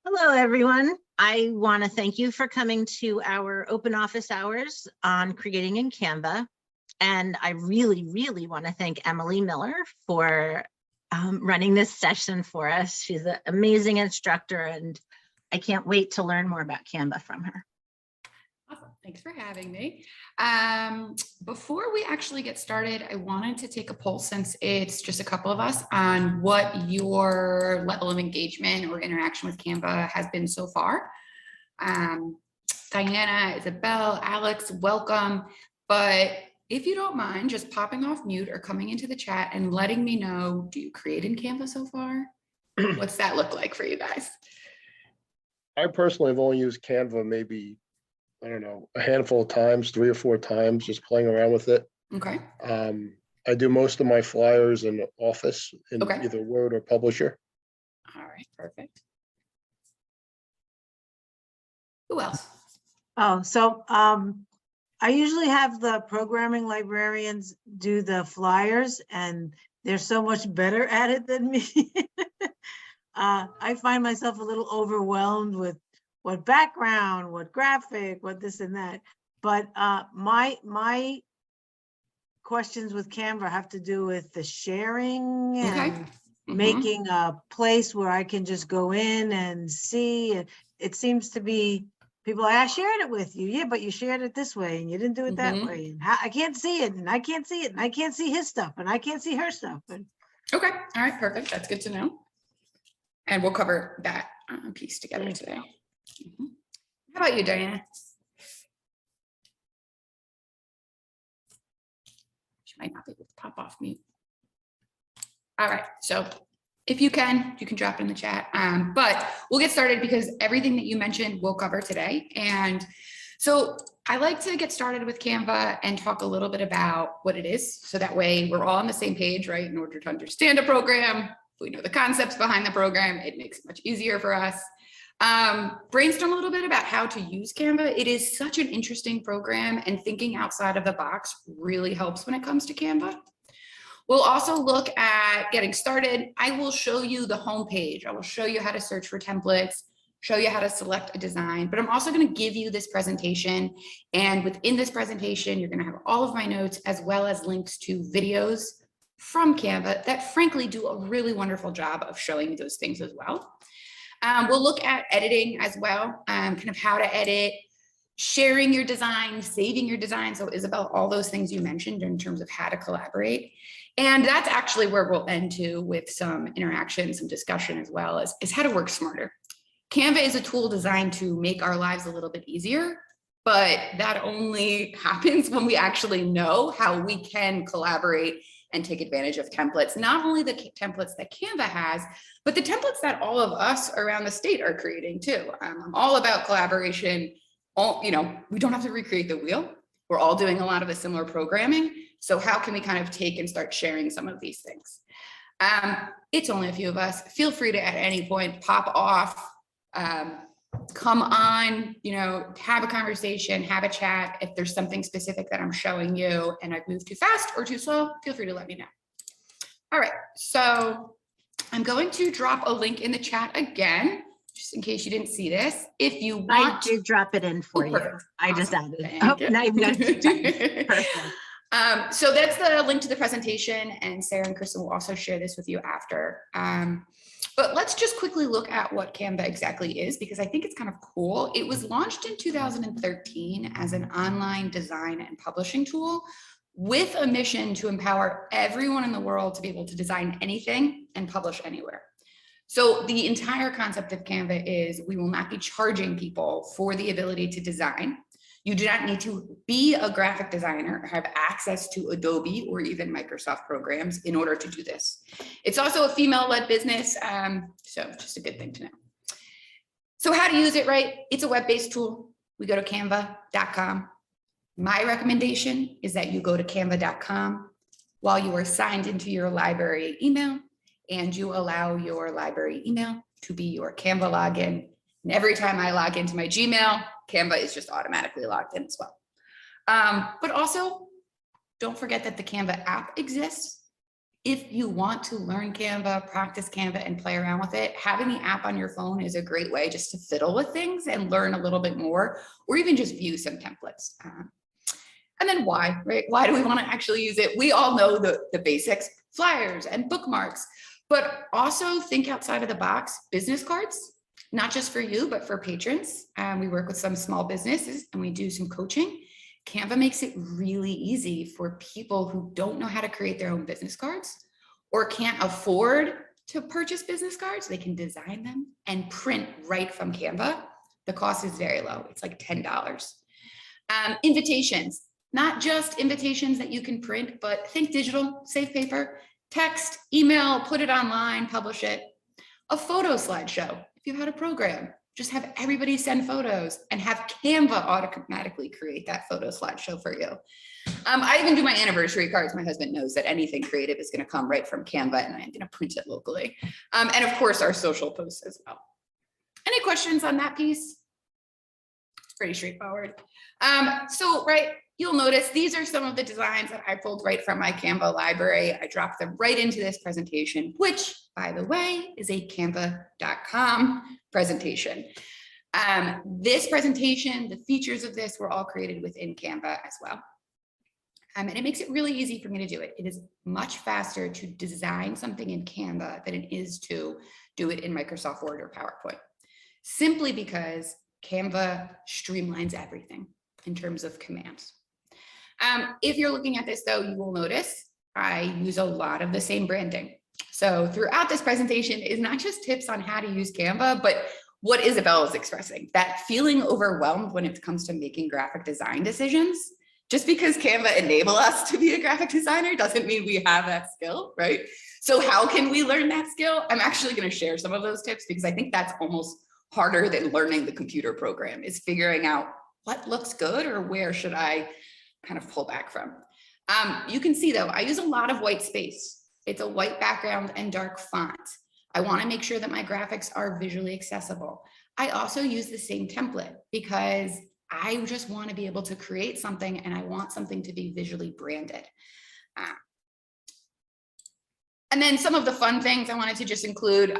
Hello, everyone. I want to thank you for coming to our open office hours on creating in Canva. And I really, really want to thank Emily Miller for running this session for us. She's an amazing instructor, and I can't wait to learn more about Canva from her. Awesome. Thanks for having me. Before we actually get started, I wanted to take a poll, since it's just a couple of us, on what your level of engagement or interaction with Canva has been so far. Diana, Isabel, Alex, welcome. But if you don't mind just popping off mute or coming into the chat and letting me know, do you create in Canva so far? What's that look like for you guys? I personally have only used Canva maybe, I don't know, a handful of times, 3 or 4 times, just playing around with it. Okay. I do most of my flyers in Office in either Word or Publisher. All right, perfect. Who else? Oh, so I usually have the programming librarians do the flyers, and they're so much better at it than me. I find myself a little overwhelmed with what background, what graphic, what this and that. But my questions with Canva have to do with the sharing and making a place where I can just go in and see. It seems to be people, I shared it with you. Yeah, but you shared it this way and you didn't do it that way. And I can't see it, and I can't see it, and I can't see his stuff, and I can't see her stuff. Okay. All right. Perfect. That's good to know. And we'll cover that piece together today. How about you, Diana? She might not be able to pop off mute. All right. So if you can drop it in the chat. But we'll get started because everything that you mentioned we'll cover today. And so I like to get started with Canva and talk a little bit about what it is. So that way we're all on the same page, right? In order to understand a program, we know the concepts behind the program, it makes it much easier for us. Brainstorm a little bit about how to use Canva. It is such an interesting program, and thinking outside of the box really helps when it comes to Canva. We'll also look at getting started. I will show you the homepage. I will show you how to search for templates, show you how to select a design, but I'm also going to give you this presentation. And within this presentation, you're going to have all of my notes as well as links to videos from Canva that frankly do a really wonderful job of showing you those things as well. We'll look at editing as well, kind of how to edit, sharing your design, saving your design. So Isabel, all those things you mentioned in terms of how to collaborate. And that's actually where we'll end to with some interaction, some discussion as well is how to work smarter. Canva is a tool designed to make our lives a little bit easier, but that only happens when we actually know how we can collaborate and take advantage of templates, not only the templates that Canva has, but the templates that all of us around the state are creating too. I'm all about collaboration. We don't have to recreate the wheel. We're all doing a lot of the similar programming. So how can we kind of take and start sharing some of these things? It's only a few of us. Feel free to, at any point, pop off, come on, have a conversation, have a chat. If there's something specific that I'm showing you and I've moved too fast or too slow, feel free to let me know. All right, so I'm going to drop a link in the chat again, just in case you didn't see this. If you want, I did drop it in for you. I just added it. Now you've got it. Perfect. So that's the link to the presentation, and Sarah and Kristen will also share this with you after. But let's just quickly look at what Canva exactly is, because I think it's kind of cool. It was launched in 2013 as an online design and publishing tool with a mission to empower everyone in the world to be able to design anything and publish anywhere. So the entire concept of Canva is we will not be charging people for the ability to design. You do not need to be a graphic designer or have access to Adobe or even Microsoft programs in order to do this. It's also a female-led business, so just a good thing to know. So how to use it, right? It's a web-based tool. We go to canva.com. My recommendation is that you go to canva.com while you are signed into your library email, and you allow your library email to be your Canva login. And every time I log into my Gmail, Canva is just automatically logged in as well. But also, don't forget that the Canva app exists. if you want to learn Canva, practice Canva, and play around with it, having the app on your phone is a great way just to fiddle with things and learn a little bit more, or even just view some templates. And then why, right? Why do we want to actually use it? We all know the basics, flyers and bookmarks, but also think outside of the box, business cards, not just for you, but for patrons. We work with some small businesses and we do some coaching. Canva makes it really easy for people who don't know how to create their own business cards or can't afford to purchase business cards. They can design them and print right from Canva. The cost is very low. It's like $10. Invitations, not just invitations that you can print, but think digital, save paper, text, email, put it online, publish it. A photo slideshow, if you had a program. Just have everybody send photos and have Canva automatically create that photo slideshow for you. I even do my anniversary cards. My husband knows that anything creative is going to come right from Canva and I'm going to print it locally. And of course, our social posts as well. Any questions on that piece? It's pretty straightforward. Right, you'll notice these are some of the designs that I pulled right from my Canva library. I dropped them right into this presentation, which, by the way, is a canva.com presentation. This presentation, the features of this were all created within Canva as well. And it makes it really easy for me to do it. It is much faster to design something in Canva than it is to do it in Microsoft Word or PowerPoint, simply because Canva streamlines everything in terms of commands. If you're looking at this though, you will notice I use a lot of the same branding. So throughout this presentation is not just tips on how to use Canva, but what Isabel is expressing, that feeling overwhelmed when it comes to making graphic design decisions. Just because Canva enable us to be a graphic designer doesn't mean we have that skill, right? So how can we learn that skill? I'm actually going to share some of those tips because I think that's almost harder than learning the computer program, is figuring out what looks good or where should I kind of pull back from. You can see though, I use a lot of white space. It's a white background and dark font. I want to make sure that my graphics are visually accessible. I also use the same template because I just want to be able to create something and I want something to be visually branded. And then some of the fun things I wanted to just include,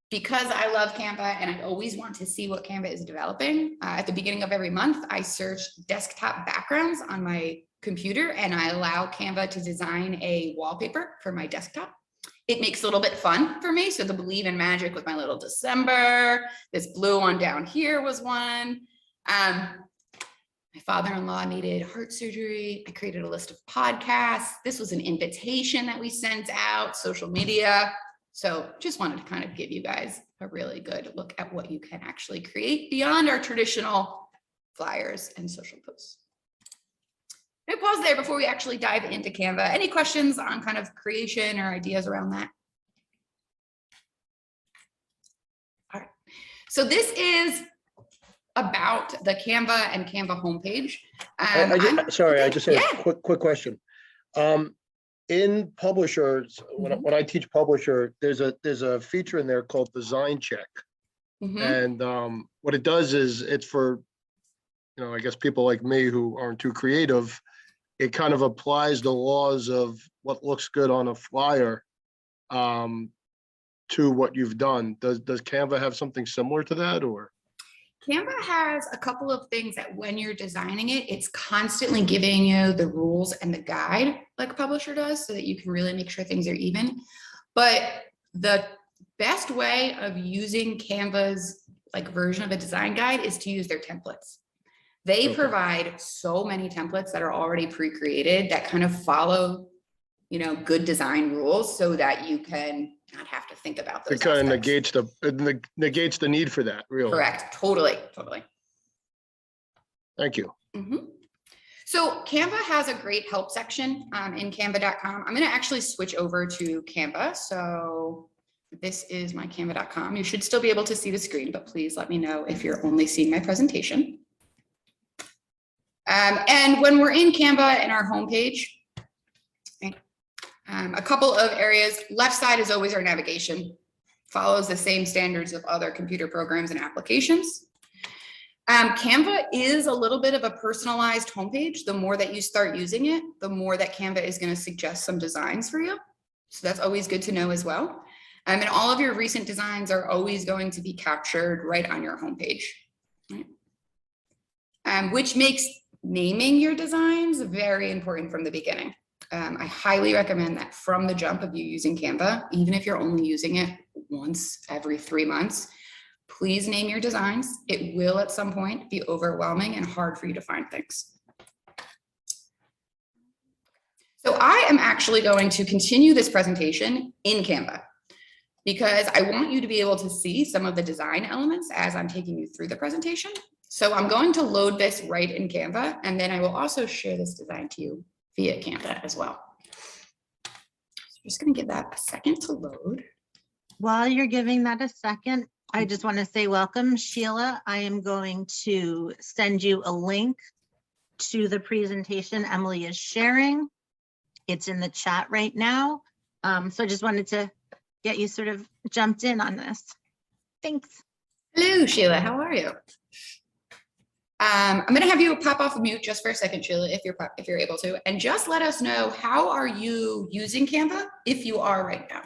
because I love Canva and I always want to see what Canva is developing. At the beginning of every month, I search desktop backgrounds on my computer and I allow Canva to design a wallpaper for my desktop. It makes it a little bit fun for me. So the Believe in Magic with my little December, this blue one down here was one. My father-in-law needed heart surgery. I created a list of podcasts. This was an invitation that we sent out, social media. So just wanted to kind of give you guys a really good look at what you can actually create beyond our traditional flyers and social posts. I'm gonna pause there before we actually dive into Canva. Any questions on kind of creation or ideas around that? All right, so this is about the Canva and Canva homepage. Sorry, I just had Yeah. a quick question. In Publishers, when I teach Publisher, there's a feature in there called Design Check. And what it does is it's for, I guess people like me who aren't too creative. It kind of applies the laws of what looks good on a flyer to what you've done. Does Canva have something similar to that, or? Canva has a couple of things that when you're designing it, it's constantly giving you the rules and the guide like Publisher does so that you can really make sure things are even. But the best way of using Canva's like version of a design guide is to use their templates. They provide so many templates that are already pre-created that kind of follow, good design rules so that you can not have to think about those. It kind of aspects. negates the need for that, really. Correct. Totally. Thank you. So Canva has a great help section in canva.com. I'm going to actually switch over to Canva. So this is my canva.com. You should still be able to see the screen, but please let me know if you're only seeing my presentation. And when we're in Canva in our homepage, a couple of areas, left side is always our navigation, follows the same standards of other computer programs and applications. Canva is a little bit of a personalized homepage. The more that you start using it, the more that Canva is going to suggest some designs for you. So that's always good to know as well. And all of your recent designs are always going to be captured right on your homepage, right? Which makes naming your designs very important from the beginning. I highly recommend that from the jump of you using Canva, even if you're only using it once every 3 months, please name your designs. It will at some point be overwhelming and hard for you to find things. So I am actually going to continue this presentation in Canva because I want you to be able to see some of the design elements as I'm taking you through the presentation. So I'm going to load this right in Canva, and then I will also share this design to you via Canva as well. So I'm just going to give that a second to load. While you're giving that a second, I just want to say welcome, Sheila. I am going to send you a link to the presentation Emily is sharing. It's in the chat right now. So I just wanted to get you sort of jumped in on this. Thanks. Hello, Sheila. How are you? I'm going to have you pop off of mute just for a second, Sheila, if you're able to, and just let us know, how are you using Canva if you are right now?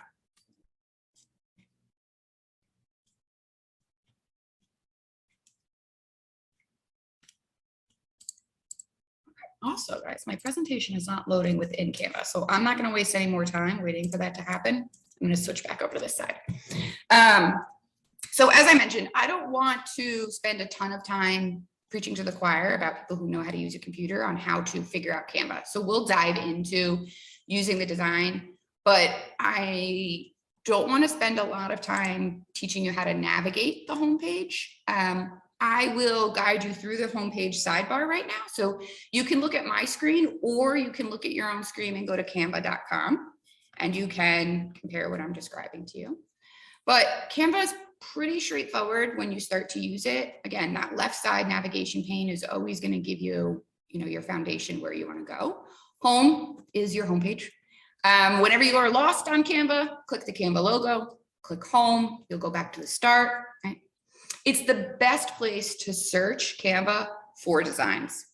Also, guys, my presentation is not loading within Canva, so I'm not going to waste any more time waiting for that to happen. I'm going to switch back over to this side. So as I mentioned, I don't want to spend a ton of time preaching to the choir about people who know how to use a computer on how to figure out Canva. So we'll dive into using the design, but I don't want to spend a lot of time teaching you how to navigate the homepage. I will guide you through the homepage sidebar right now. So you can look at my screen, or you can look at your own screen and go to canva.com and you can compare what I'm describing to you. But Canva is pretty straightforward when you start to use it. Again, that left side navigation pane is always going to give you, your foundation where you want to go. Home is your homepage. Whenever you are lost on Canva, click the Canva logo, click home, you'll go back to the start, right? It's the best place to search Canva for designs.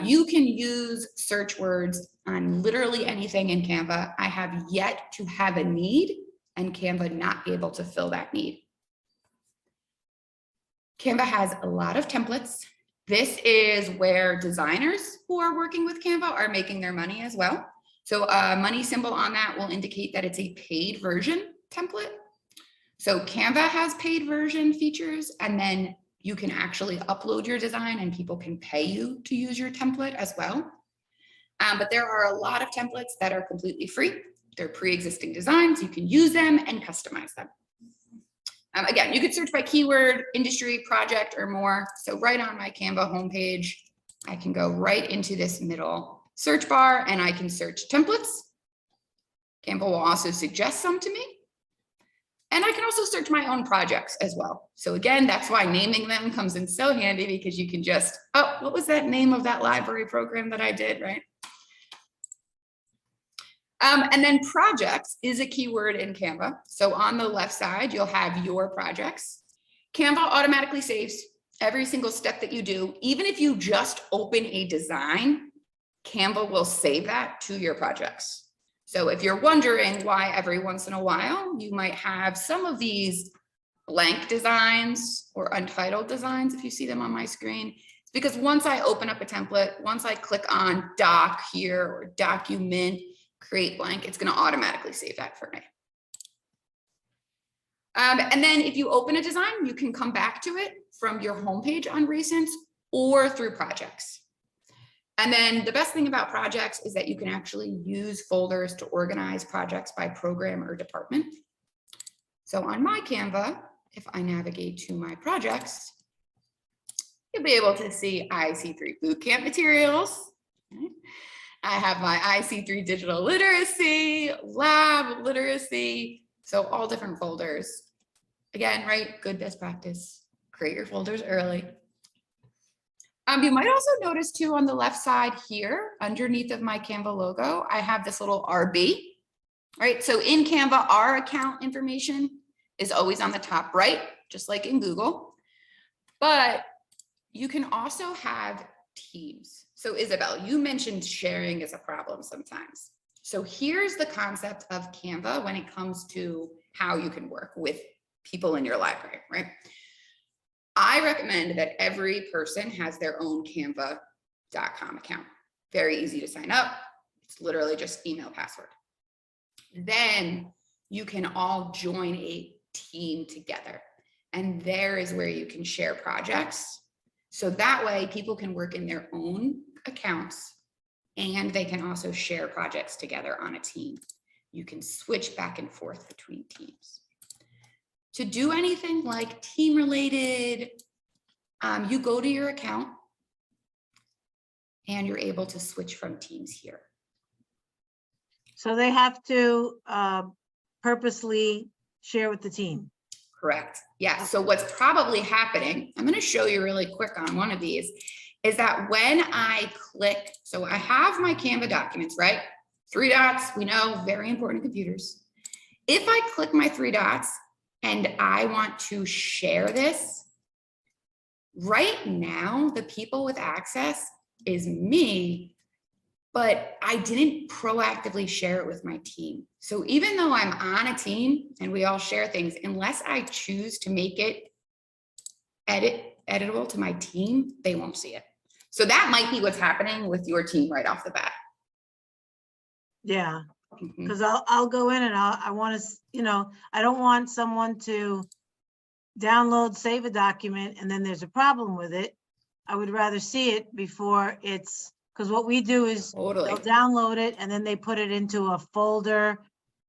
You can use search words on literally anything in Canva. I have yet to have a need and Canva not be able to fill that need. Canva has a lot of templates. This is where designers who are working with Canva are making their money as well. So a money symbol on that will indicate that it's a paid version template. So Canva has paid version features, and then you can actually upload your design and people can pay you to use your template as well. But there are a lot of templates that are completely free. They're pre-existing designs. You can use them and customize them. Again, you could search by keyword, industry, project, or more. So right on my Canva homepage, I can go right into this middle search bar and I can search templates. Canva will also suggest some to me. And I can also search my own projects as well. So again, that's why naming them comes in so handy, because you can just, oh, what was that name of that library program that I did, right? And then projects is a keyword in Canva. So on the left side, you'll have your projects. Canva automatically saves every single step that you do. Even if you just open a design, Canva will save that to your projects. So if you're wondering why every once in a while you might have some of these blank designs or untitled designs, if you see them on my screen, it's because once I open up a template, once I click on doc here or document, create blank, it's going to automatically save that for me. And then if you open a design, you can come back to it from your homepage on recents or through projects. And then the best thing about projects is that you can actually use folders to organize projects by program or department. So on my Canva, if I navigate to my projects, you'll be able to see IC3 bootcamp materials. I have my IC3 digital literacy, lab literacy, so all different folders. Again, right, good best practice, create your folders early. You might also notice too on the left side here, underneath of my Canva logo, I have this little RB, right? So in Canva, our account information is always on the top right, just like in Google, but you can also have teams. So Isabel, you mentioned sharing is a problem sometimes. So here's the concept of Canva when it comes to how you can work with people in your library, right? I recommend that every person has their own canva.com account. Very easy to sign up. It's literally just email password. Then you can all join a team together. And there is where you can share projects. So that way people can work in their own accounts and they can also share projects together on a team. You can switch back and forth between teams. To do anything like team related, you go to your account and you're able to switch from teams here. So they have to purposely share with the team. Correct. Yeah. So what's probably happening, I'm going to show you really quick on one of these, is that when I click, so I have my Canva documents, right? 3 dots, we know, very important computers. If I click my 3 dots and I want to share this, right now, the people with access is me, but I didn't proactively share it with my team. So even though I'm on a team and we all share things, unless I choose to make it editable to my team, they won't see it. So that might be what's happening with your team right off the bat. Yeah, Mhm. because I'll go in and I want to, you know, I don't want someone to download, save a document, and then there's a problem with it. I would rather see it before it's, because what we do is Totally. they'll download it and then they put it into a folder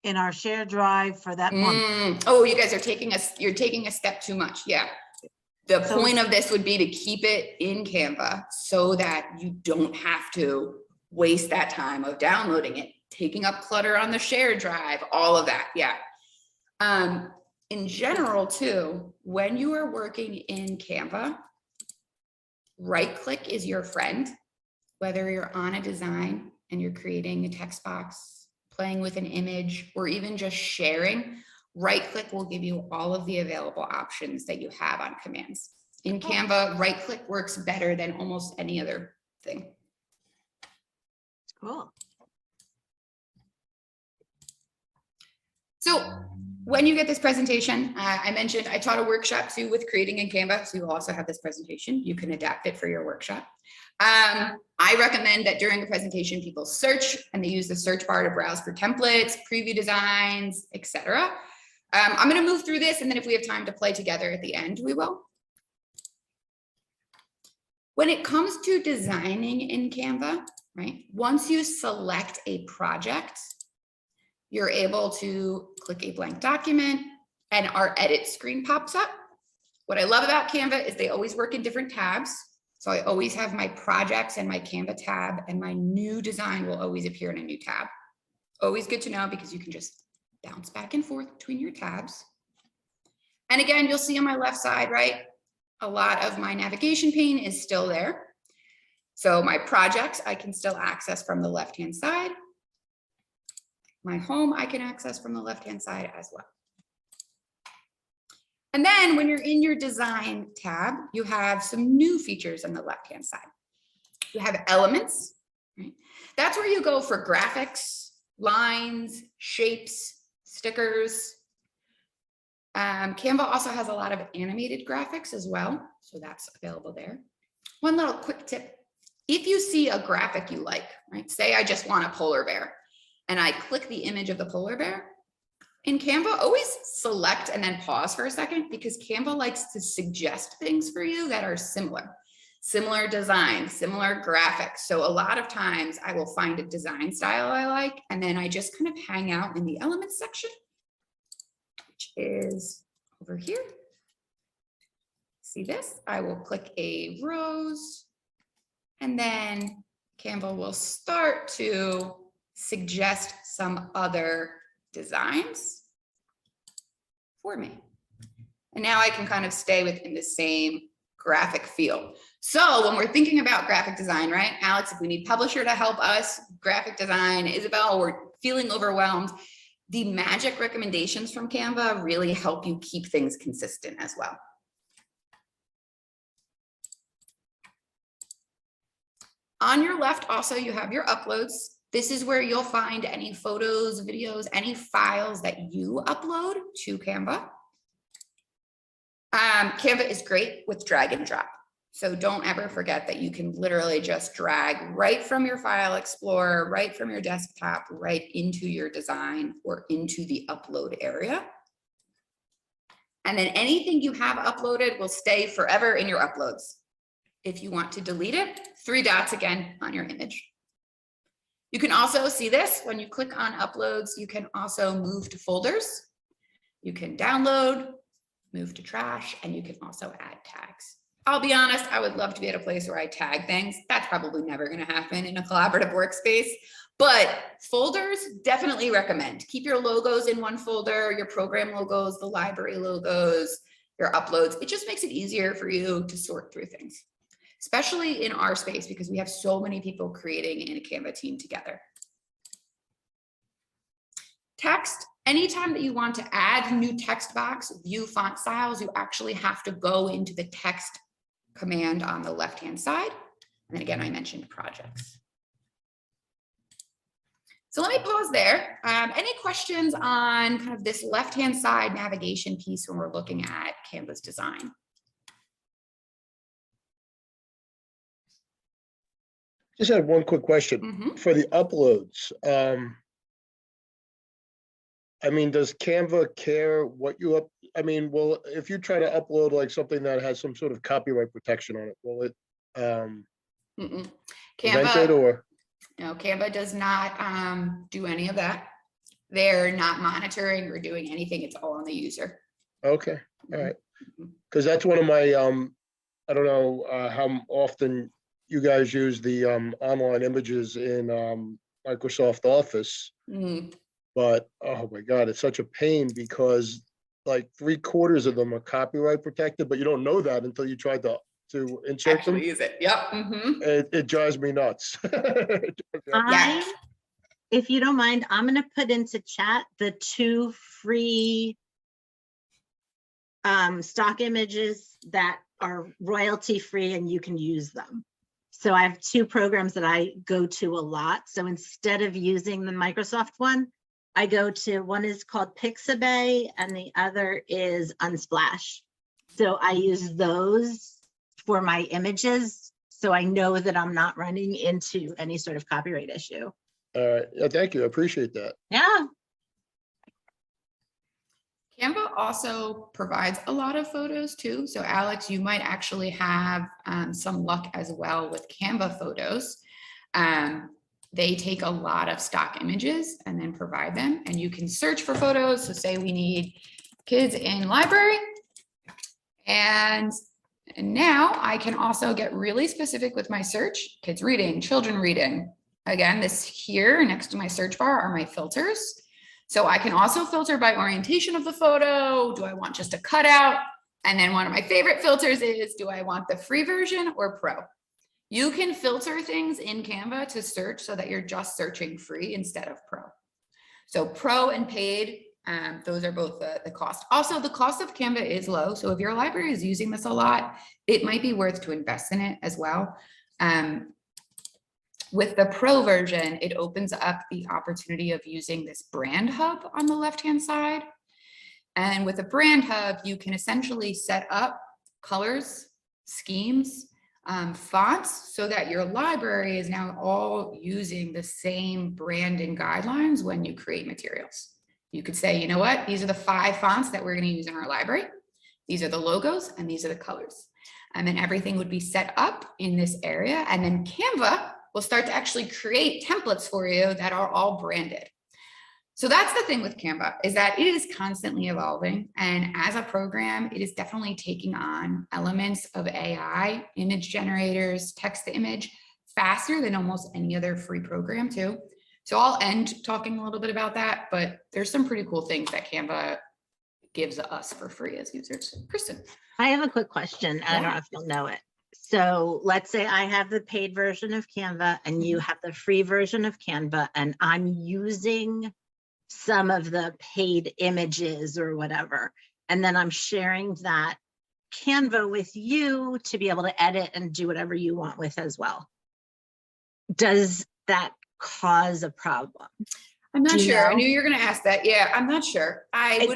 in our shared drive for that month. Oh, you guys are you're taking a step too much. Yeah. The So point of this would be to keep it in Canva so that you don't have to waste that time of downloading it, taking up clutter on the shared drive, all of that. Yeah. In general too, when you are working in Canva, right click is your friend, whether you're on a design and you're creating a text box, playing with an image, or even just sharing, right click will give you all of the available options that you have on commands. In Canva, right click works better than almost any other thing. Cool. So when you get this presentation, I mentioned I taught a workshop too with creating in Canva. So you will also have this presentation. You can adapt it for your workshop. I recommend that during the presentation, people search and they use the search bar to browse for templates, preview designs, etc. I'm going to move through this, and then if we have time to play together at the end, we will. When it comes to designing in Canva, right? Once you select a project, you're able to click a blank document and our edit screen pops up. What I love about Canva is they always work in different tabs. So I always have my projects and my Canva tab, and my new design will always appear in a new tab. Always good to know because you can just bounce back and forth between your tabs. And again, you'll see on my left side, right? A lot of my navigation pane is still there. So my projects I can still access from the left-hand side. My home I can access from the left-hand side as well. And then when you're in your design tab, you have some new features on the left-hand side. You have elements, right? That's where you go for graphics, lines, shapes, stickers. Canva also has a lot of animated graphics as well. So that's available there. One little quick tip. If you see a graphic you like, right? Say I just want a polar bear and I click the image of the polar bear. In Canva, always select and then pause for a second because Canva likes to suggest things for you that are similar design, similar graphics. So a lot of times I will find a design style I like, and then I just kind of hang out in the elements section, which is over here. See this? I will click a rose, and then Canva will start to suggest some other designs for me. And now I can kind of stay within the same graphic feel. So when we're thinking about graphic design, right, Alex, if we need publisher to help us, graphic design, Isabel, we're feeling overwhelmed, the magic recommendations from Canva really help you keep things consistent as well. On your left, also, you have your uploads. This is where you'll find any photos, videos, any files that you upload to Canva. Canva is great with drag and drop. So don't ever forget that you can literally just drag right from your file explorer, right from your desktop, right into your design or into the upload area. And then anything you have uploaded will stay forever in your uploads. If you want to delete it, 3 dots again on your image. You can also see this when you click on uploads, you can also move to folders. You can download, move to trash, and you can also add tags. I'll be honest, I would love to be at a place where I tag things. That's probably never going to happen in a collaborative workspace, but folders definitely recommend. Keep your logos in one folder, your program logos, the library logos, your uploads. It just makes it easier for you to sort through things, especially in our space because we have so many people creating in a Canva team together. Text. Anytime that you want to add new text box, view font styles, you actually have to go into the text command on the left-hand side. And then again, I mentioned projects. So let me pause there. Any questions on kind of this left-hand side navigation piece when we're looking at Canva's design? Just had one quick question for the uploads. I mean, does Canva care what you up? I mean, well, if you try to upload like something that has some sort of copyright protection on it, will it prevent Canva, it or? no, Canva does not do any of that. They're not monitoring or doing anything. It's all on the user. Okay, all right. Because that's one of my, I don't know how often you guys use the online images in Microsoft Office. But oh my God, it's such a pain because like 3/4 of them are copyright protected, but you don't know that until you try to insert Actually them. use it. Yep. It drives me nuts. If you don't mind, I'm going to put into chat the 2 free stock images that are royalty free and you can use them. So I have 2 programs that I go to a lot. So instead of using the Microsoft one, I go to, one is called Pixabay and the other is Unsplash. So I use those for my images. So I know that I'm not running into any sort of copyright issue. All right, yeah, thank you, I appreciate that. Yeah. Canva also provides a lot of photos too. So Alex, you might actually have some luck as well with Canva photos. They take a lot of stock images and then provide them, and you can search for photos. So say we need kids in library, and now I can also get really specific with my search, kids reading, children reading. Again, this here next to my search bar are my filters. So I can also filter by orientation of the photo. Do I want just a cutout? And then one of my favorite filters is, do I want the free version or pro? You can filter things in Canva to search so that you're just searching free instead of pro. So pro and paid, those are both the cost. Also, the cost of Canva is low. So if your library is using this a lot, it might be worth to invest in it as well. With the pro version, it opens up the opportunity of using this brand hub on the left-hand side. And with a brand hub, you can essentially set up colors, schemes, fonts, so that your library is now all using the same branding guidelines when you create materials. You could say, you know what, these are the 5 fonts that we're going to use in our library. These are the logos and these are the colors. And then everything would be set up in this area. And then Canva will start to actually create templates for you that are all branded. So that's the thing with Canva, is that it is constantly evolving. And as a program, it is definitely taking on elements of AI, image generators, text to image, faster than almost any other free program too. So I'll end talking a little bit about that, but there's some pretty cool things that Canva gives us for free as users. Kristen. I have a quick question. I don't know if you'll know it. So let's say I have the paid version of Canva and you have the free version of Canva, and I'm using some of the paid images or whatever, and then I'm sharing that Canva with you to be able to edit and do whatever you want with as well. Does that cause a problem? I'm not Do you sure. I know? knew you were going to ask that. Yeah, I'm not sure. I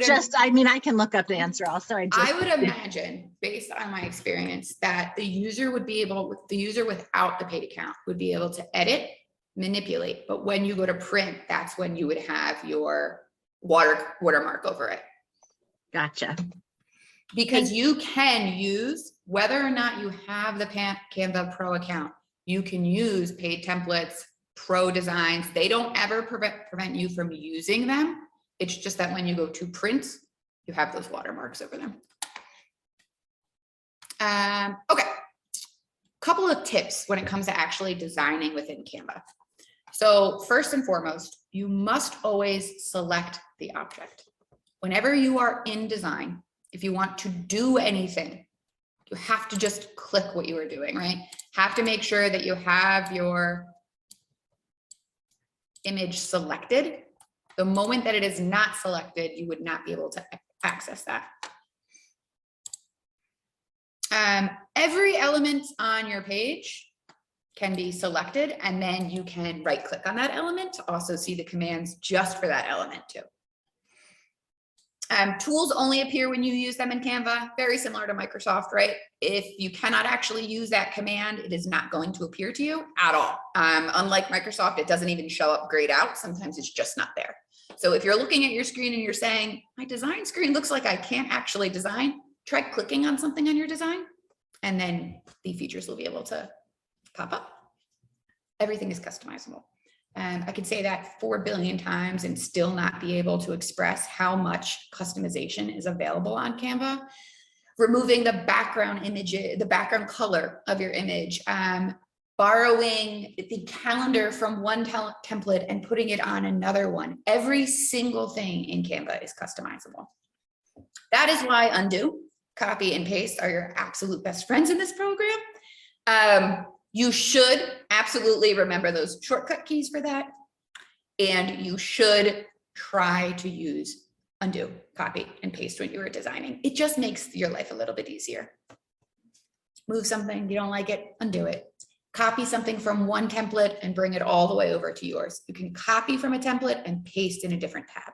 mean, I can look up the answer also. I would imagine, based on my experience, that the user without the paid account would be able to edit, manipulate. But when you go to print, that's when you would have your watermark over it. Gotcha. Because you can use, whether or not you have the Canva Pro account, you can use paid templates, pro designs. They don't ever prevent you from using them. It's just that when you go to print, you have those watermarks over them. Okay, couple of tips when it comes to actually designing within Canva. So first and foremost, you must always select the object. Whenever you are in design, if you want to do anything, you have to just click what you are doing, right? Have to make sure that you have your image selected. The moment that it is not selected, you would not be able to access that. Every element on your page can be selected, and then you can right click on that element to also see the commands just for that element too. Tools only appear when you use them in Canva, very similar to Microsoft, right? If you cannot actually use that command, it is not going to appear to you at all. Unlike Microsoft, it doesn't even show up grayed out. Sometimes it's just not there. So if you're looking at your screen and you're saying, my design screen looks like I can't actually design, try clicking on something on your design, and then the features will be able to pop up. Everything is customizable. I could say that 4 billion times and still not be able to express how much customization is available on Canva. Removing the background image, the background color of your image, borrowing the calendar from one template and putting it on another one. Every single thing in Canva is customizable. That is why undo, copy, and paste are your absolute best friends in this program. You should absolutely remember those shortcut keys for that. And you should try to use undo, copy, and paste when you are designing. It just makes your life a little bit easier. Move something, you don't like it, undo it. Copy something from one template and bring it all the way over to yours. You can copy from a template and paste in a different tab.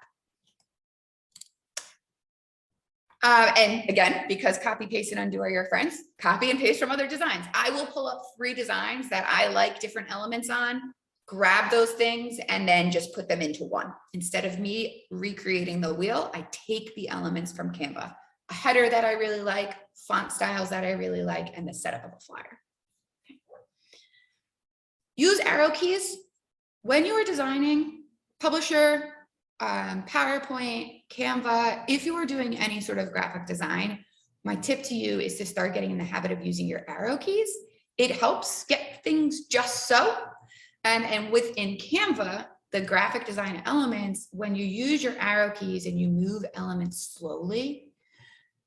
And again, because copy, paste, and undo are your friends, copy and paste from other designs. I will pull up 3 designs that I like different elements on, grab those things, and then just put them into one. Instead of me recreating the wheel, I take the elements from Canva. A header that I really like, font styles that I really like, and the setup of a flyer. Use arrow keys when you are designing, Publisher, PowerPoint, Canva. If you are doing any sort of graphic design, my tip to you is to start getting in the habit of using your arrow keys. It helps get things just so. And within Canva, the graphic design elements, when you use your arrow keys and you move elements slowly,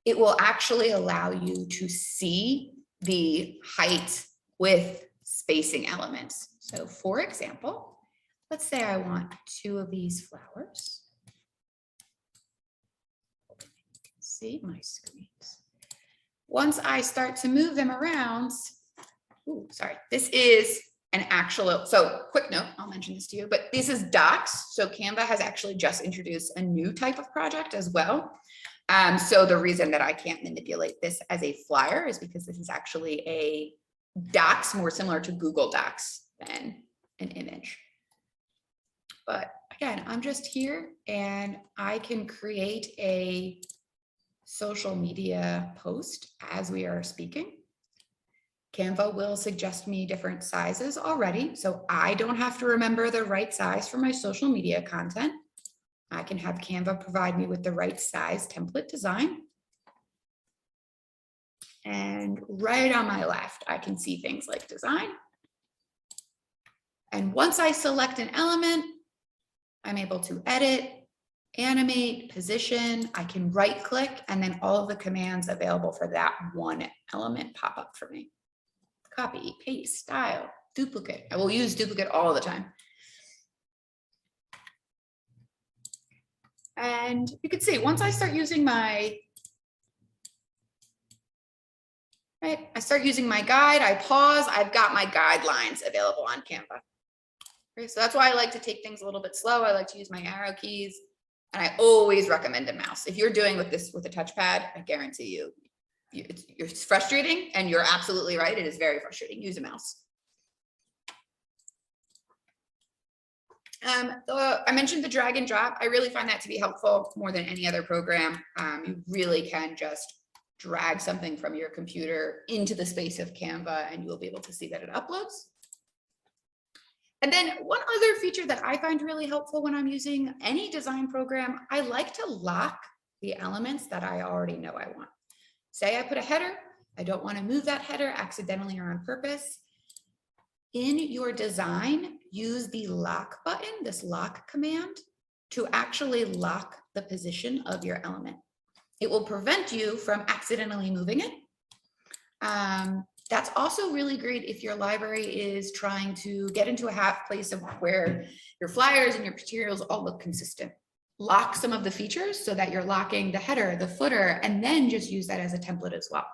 it will actually allow you to see the height, width, spacing elements. So for example, let's say I want 2 of these flowers. See my screens. Once I start to move them around, this is an actual, so quick note, I'll mention this to you, but this is docs. So Canva has actually just introduced a new type of project as well. So the reason that I can't manipulate this as a flyer is because this is actually a docs, more similar to Google Docs than an image. But again, I'm just here and I can create a social media post as we are speaking. Canva will suggest me different sizes already, so I don't have to remember the right size for my social media content. I can have Canva provide me with the right size template design. And right on my left, I can see things like design. And once I select an element, I'm able to edit, animate, position. I can right click, and then all of the commands available for that one element pop up for me. Copy, paste, style, duplicate. I will use duplicate all the time. And you can see once I start using my, I start using my guide, I pause, I've got my guidelines available on Canva. Right, so that's why I like to take things a little bit slow. I like to use my arrow keys, and I always recommend a mouse. If you're doing with this with a touchpad, I guarantee you, it's frustrating, and you're absolutely right. It is very frustrating. Use a mouse. I mentioned the drag and drop. I really find that to be helpful more than any other program. You really can just drag something from your computer into the space of Canva, and you will be able to see that it uploads. And then one other feature that I find really helpful when I'm using any design program, I like to lock the elements that I already know I want. Say I put a header, I don't want to move that header accidentally or on purpose. In your design, use the lock button, this lock command, to actually lock the position of your element. It will prevent you from accidentally moving it. That's also really great if your library is trying to get into a place of where your flyers and your materials all look consistent. Lock some of the features so that you're locking the header, the footer, and then just use that as a template as well.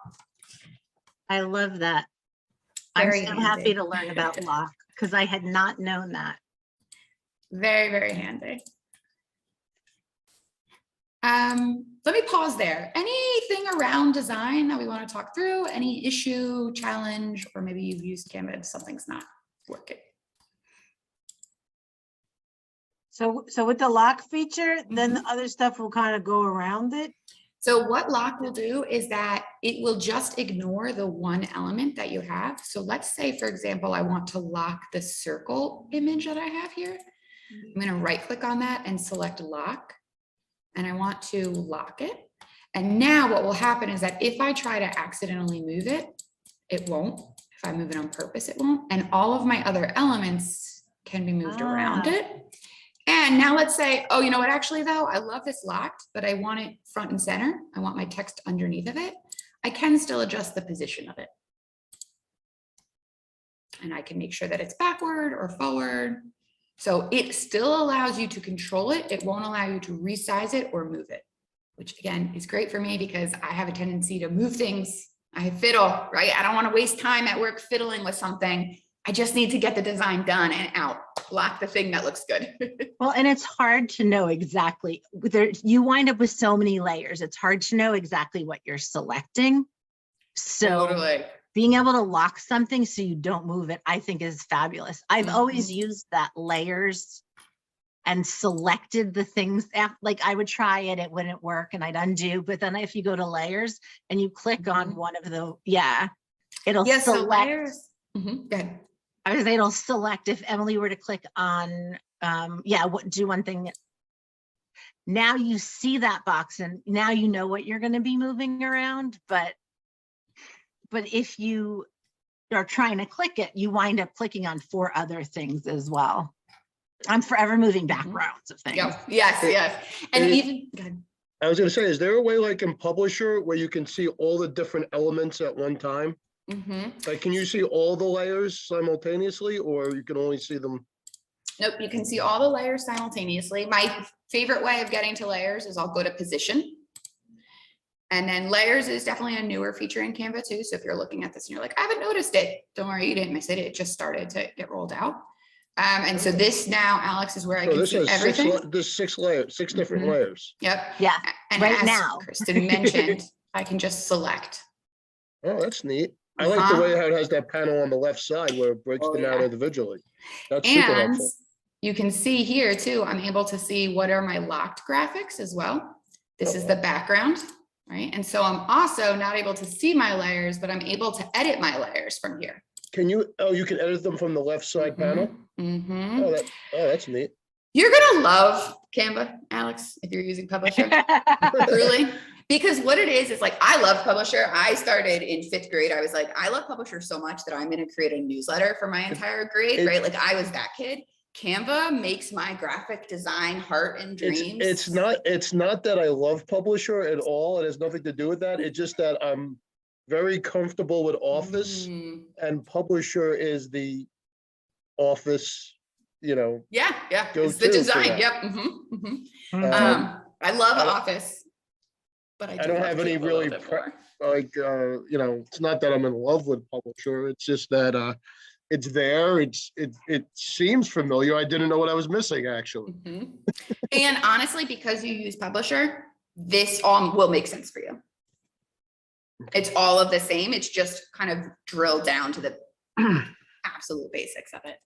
I love that. I'm Very so handy. happy to learn about lock because I had not known that. Very, very handy. Let me pause there. Anything around design that we want to talk through? Any issue, challenge, or maybe you've used Canva and something's not working? So with the lock feature, then the other stuff will kind of go around it. So what lock will do is that it will just ignore the one element that you have. So let's say, for example, I want to lock the circle image that I have here. I'm going to right click on that and select lock. And I want to lock it. And now what will happen is that if I try to accidentally move it, it won't. If I move it on purpose, it won't. And all of my other elements can be moved around it. And now let's say, oh, you know what, actually though, I love this locked, but I want it front and center. I want my text underneath of it. I can still adjust the position of it. And I can make sure that it's backward or forward. So it still allows you to control it. It won't allow you to resize it or move it, which again is great for me because I have a tendency to move things. I fiddle, right? I don't want to waste time at work fiddling with something. I just need to get the design done and out. Lock the thing that looks good. Well, and it's hard to know exactly. You wind up with so many layers. It's hard to know exactly what you're selecting. So Totally. being able to lock something so you don't move it, I think is fabulous. I've always used that layers and selected the things. Like I would try it, it wouldn't work and I'd undo. But then if you go to layers and you click on one of the, it'll select. So layers. Go ahead. I was it'll select if Emily were to click on, do one thing. Now you see that box and now you know what you're going to be moving around. But if you are trying to click it, you wind up clicking on 4 other things as well. I'm forever moving backgrounds of things. Yep. Yes. And even, go ahead. I was going to say, is there a way like in Publisher where you can see all the different elements at one time? Like, can you see all the layers simultaneously, or you can only see them? Nope, you can see all the layers simultaneously. My favorite way of getting to layers is I'll go to position. And then layers is definitely a newer feature in Canva too. So if you're looking at this and you're like, I haven't noticed it, don't worry, you didn't miss it. It just started to get rolled out. And so this now, Alex, is where I can see everything. There's 6 layers, 6 different layers. Yep. Yeah. And right as now, Kristen mentioned, I can just select. Oh, that's neat. I like the way how it has that panel on the left side where it breaks them out individually. That's super helpful. You can see here too, I'm able to see what are my locked graphics as well. This is the background, right? And so I'm also not able to see my layers, but I'm able to edit my layers from here. Can you, you can edit them from the left side panel? Oh, that's neat. You're gonna love Canva, Alex, if you're using Publisher, truly. Because what it is like, I love Publisher. I started in 5th grade. I was like, I love Publisher so much that I'm going to create a newsletter for my entire grade, right? Like I was that kid. Canva makes my graphic design heart and dreams. It's not that I love Publisher at all. It has nothing to do with that. It's just that I'm very comfortable with Office, and Publisher is the Office, Yeah. It's the design. Yep. I love Office. But I don't have any really, it's not that I'm in love with Publisher. It's just that it's there. It seems familiar. I didn't know what I was missing, actually. Mhm. And honestly, because you use Publisher, this all will make sense for you. It's all of the same. It's just kind of drilled down to the absolute basics of it.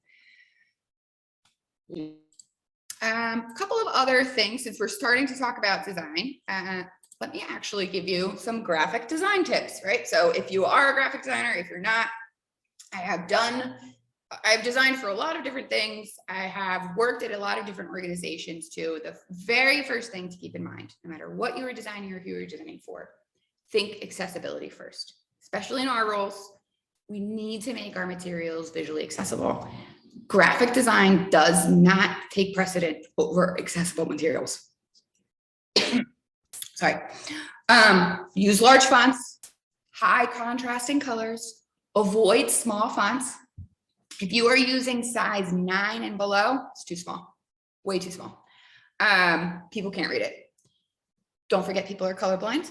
A couple of other things, since we're starting to talk about design, let me actually give you some graphic design tips, right? So if you are a graphic designer, if you're not, I've designed for a lot of different things. I have worked at a lot of different organizations too. The very first thing to keep in mind, no matter what you were designing or who you were designing for, think accessibility first. Especially in our roles, we need to make our materials visually accessible. Graphic design does not take precedent over accessible materials. Sorry. Use large fonts, high contrasting colors, avoid small fonts. If you are using size 9 and below, it's too small, way too small. People can't read it. Don't forget people are colorblind.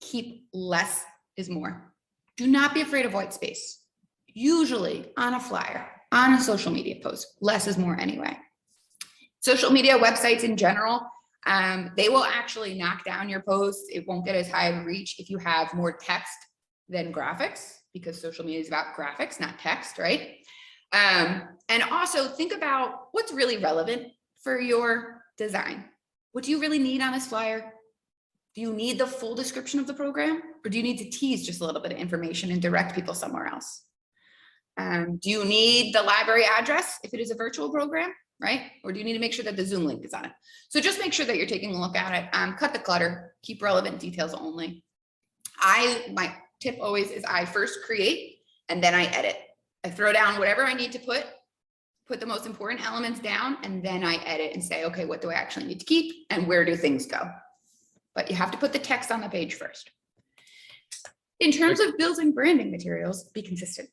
Keep less is more. Do not be afraid of white space. Usually on a flyer, on a social media post, less is more anyway. Social media websites in general, they will actually knock down your posts. It won't get as high of a reach if you have more text than graphics, because social media is about graphics, not text, right? And also think about what's really relevant for your design. What do you really need on this flyer? Do you need the full description of the program, or do you need to tease just a little bit of information and direct people somewhere else? Do you need the library address if it is a virtual program, right? Or do you need to make sure that the Zoom link is on it? So just make sure that you're taking a look at it. Cut the clutter, keep relevant details only. My tip always is I first create and then I edit. I throw down whatever I need to put the most important elements down, and then I edit and say, okay, what do I actually need to keep and where do things go? But you have to put the text on the page first. In terms of building branding materials, be consistent.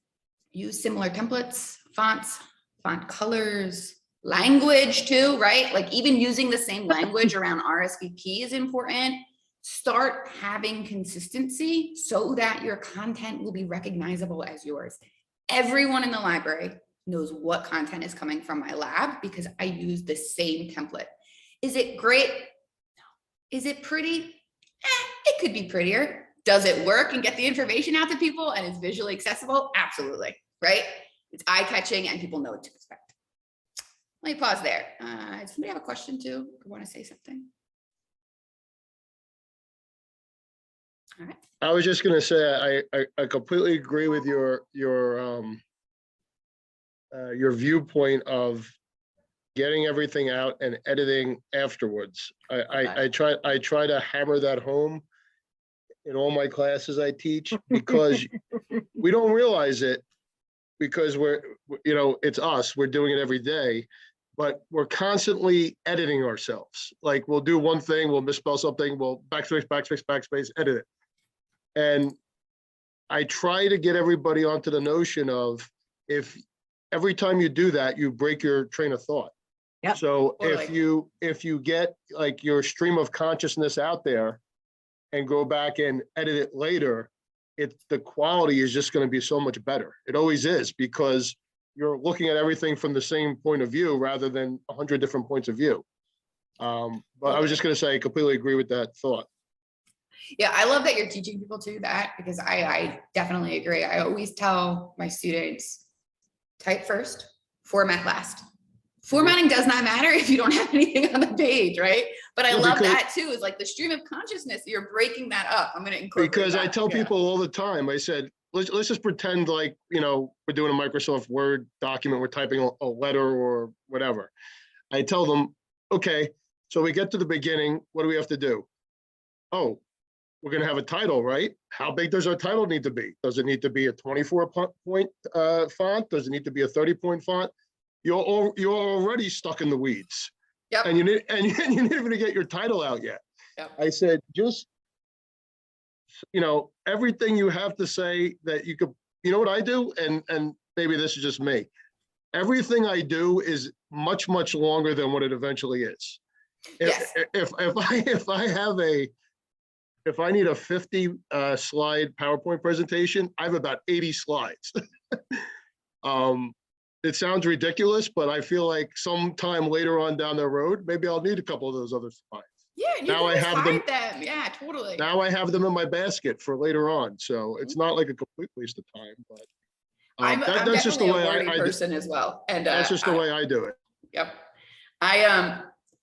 Use similar templates, fonts, font colors, language too, right? Like even using the same language around RSVP is important. Start having consistency so that your content will be recognizable as yours. Everyone in the library knows what content is coming from my lab because I use the same template. Is it great? No. Is it pretty? It could be prettier. Does it work and get the information out to people and it's visually accessible? Absolutely, right? It's eye-catching and people know what to expect. Let me pause there. Does somebody have a question too or want to say something? All right. I was just gonna say, I completely agree with your viewpoint of getting everything out and editing afterwards. I try to hammer that home in all my classes I teach, because we don't realize it, because it's us, we're doing it every day, but we're constantly editing ourselves. Like we'll do one thing, we'll misspell something, we'll backspace, edit it. And I try to get everybody onto the notion of, if every time you do that, you break your train of thought. Yep. So Totally. if you get like your stream of consciousness out there and go back and edit it later, the quality is just going to be so much better. It always is, because you're looking at everything from the same point of view rather than 100 different points of view. But I was just going to say, I completely agree with that thought. Yeah, I love that you're teaching people to that, because I definitely agree. I always tell my students, type first, format last. Formatting does not matter if you don't have anything on the page, right? But I love that too. Is like the stream of consciousness. You're breaking that up. I'm going to incorporate because that. I tell people all the time. I said, let's just pretend like we're doing a Microsoft Word document. We're typing a letter or whatever. I tell them, okay, so we get to the beginning. What do we have to do? Oh, we're going to have a title, right? How big does our title need to be? Does it need to be a 24-point font? Does it need to be a 30-point font? You're already stuck in the weeds. Yep. And you didn't even get your title out yet. Yep. I said, just, everything you have to say that you could, what I do? And maybe this is just me. Everything I do is much, much longer than what it eventually is. Yes. If I have if I need a 50 slide PowerPoint presentation, I have about 80 slides. It sounds ridiculous, but I feel like sometime later on down the road, maybe I'll need a couple of those other slides. Yeah, and you Now can I always have hide them. Yeah, totally. Now I have them in my basket for later on. So it's not like a complete waste of time, but I'm that's just the definitely a way wordy I do. person as well. And That's just the way I do it. Yep.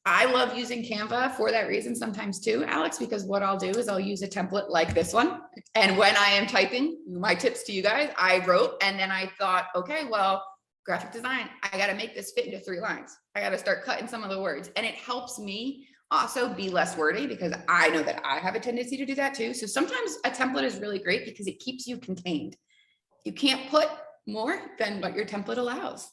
I love using Canva for that reason sometimes too, Alex, because what I'll do is I'll use a template like this one. And when I am typing my tips to you guys, I wrote, and then I thought, okay, well, graphic design, I got to make this fit into 3 lines. I got to start cutting some of the words, and it helps me also be less wordy because I know that I have a tendency to do that too. So sometimes a template is really great because it keeps you contained. You can't put more than what your template allows.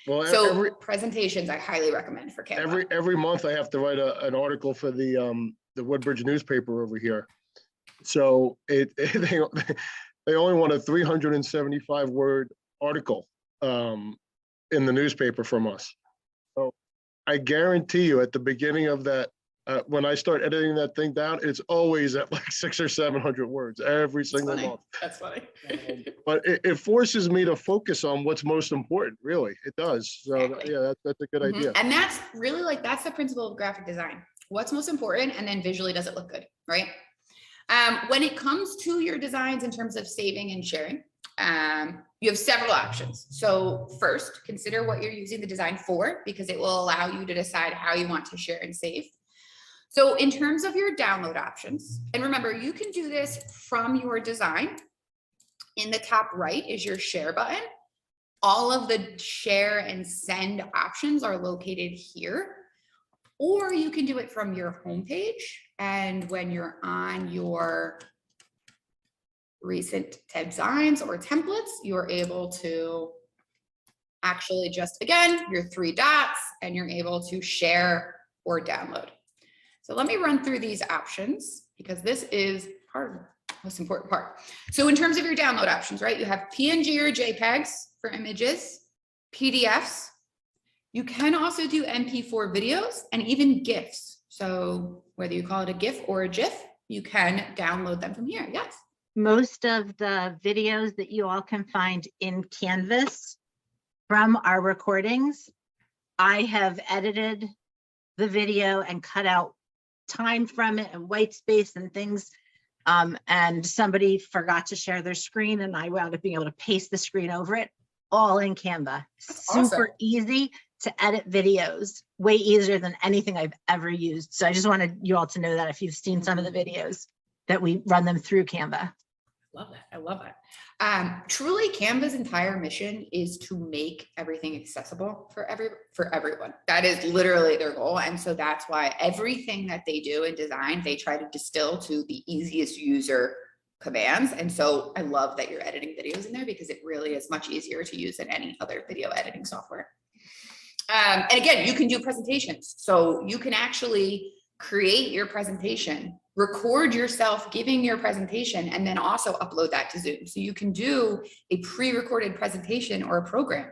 Well, So presentations, I highly recommend for Canva. every month I have to write an article for the Woodbridge newspaper over here. So they only want a 375 word article in the newspaper from us. So I guarantee you at the beginning of that, when I start editing that thing down, it's always at like 600 or 700 words every single month. That's funny. But it forces me to focus on what's most important, really. It does. So Exactly. yeah, that's a good idea. And that's really that's the principle of graphic design. What's most important, and then visually does it look good, right? When it comes to your designs in terms of saving and sharing, you have several options. So first, consider what you're using the design for, because it will allow you to decide how you want to share and save. So in terms of your download options, and remember, you can do this from your design. In the top right is your share button. All of the share and send options are located here, or you can do it from your homepage. And when you're on your recent designs or templates, you're able to actually just, again, your 3 dots, and you're able to share or download. So let me run through these options because this is part of the most important part. So in terms of your download options, right, you have PNG or JPEGs for images, PDFs. You can also do MP4 videos and even GIFs. So whether you call it a GIF or a GIF, you can download them from here. Yes. Most of the videos that you all can find in Canvas from our recordings, I have edited the video and cut out time from it and white space and things. And somebody forgot to share their screen, and I wound up being able to paste the screen over it, all in Canva. Super awesome. easy to edit videos, way easier than anything I've ever used. So I just wanted you all to know that if you've seen some of the videos that we run them through Canva. Love that. I love that. Truly, Canva's entire mission is to make everything accessible for everyone. That is literally their goal. And so that's why everything that they do in design, they try to distill to the easiest user commands. And so I love that you're editing videos in there because it really is much easier to use than any other video editing software. And again, you can do presentations. So you can actually create your presentation, record yourself giving your presentation, and then also upload that to Zoom. So you can do a pre-recorded presentation or a program.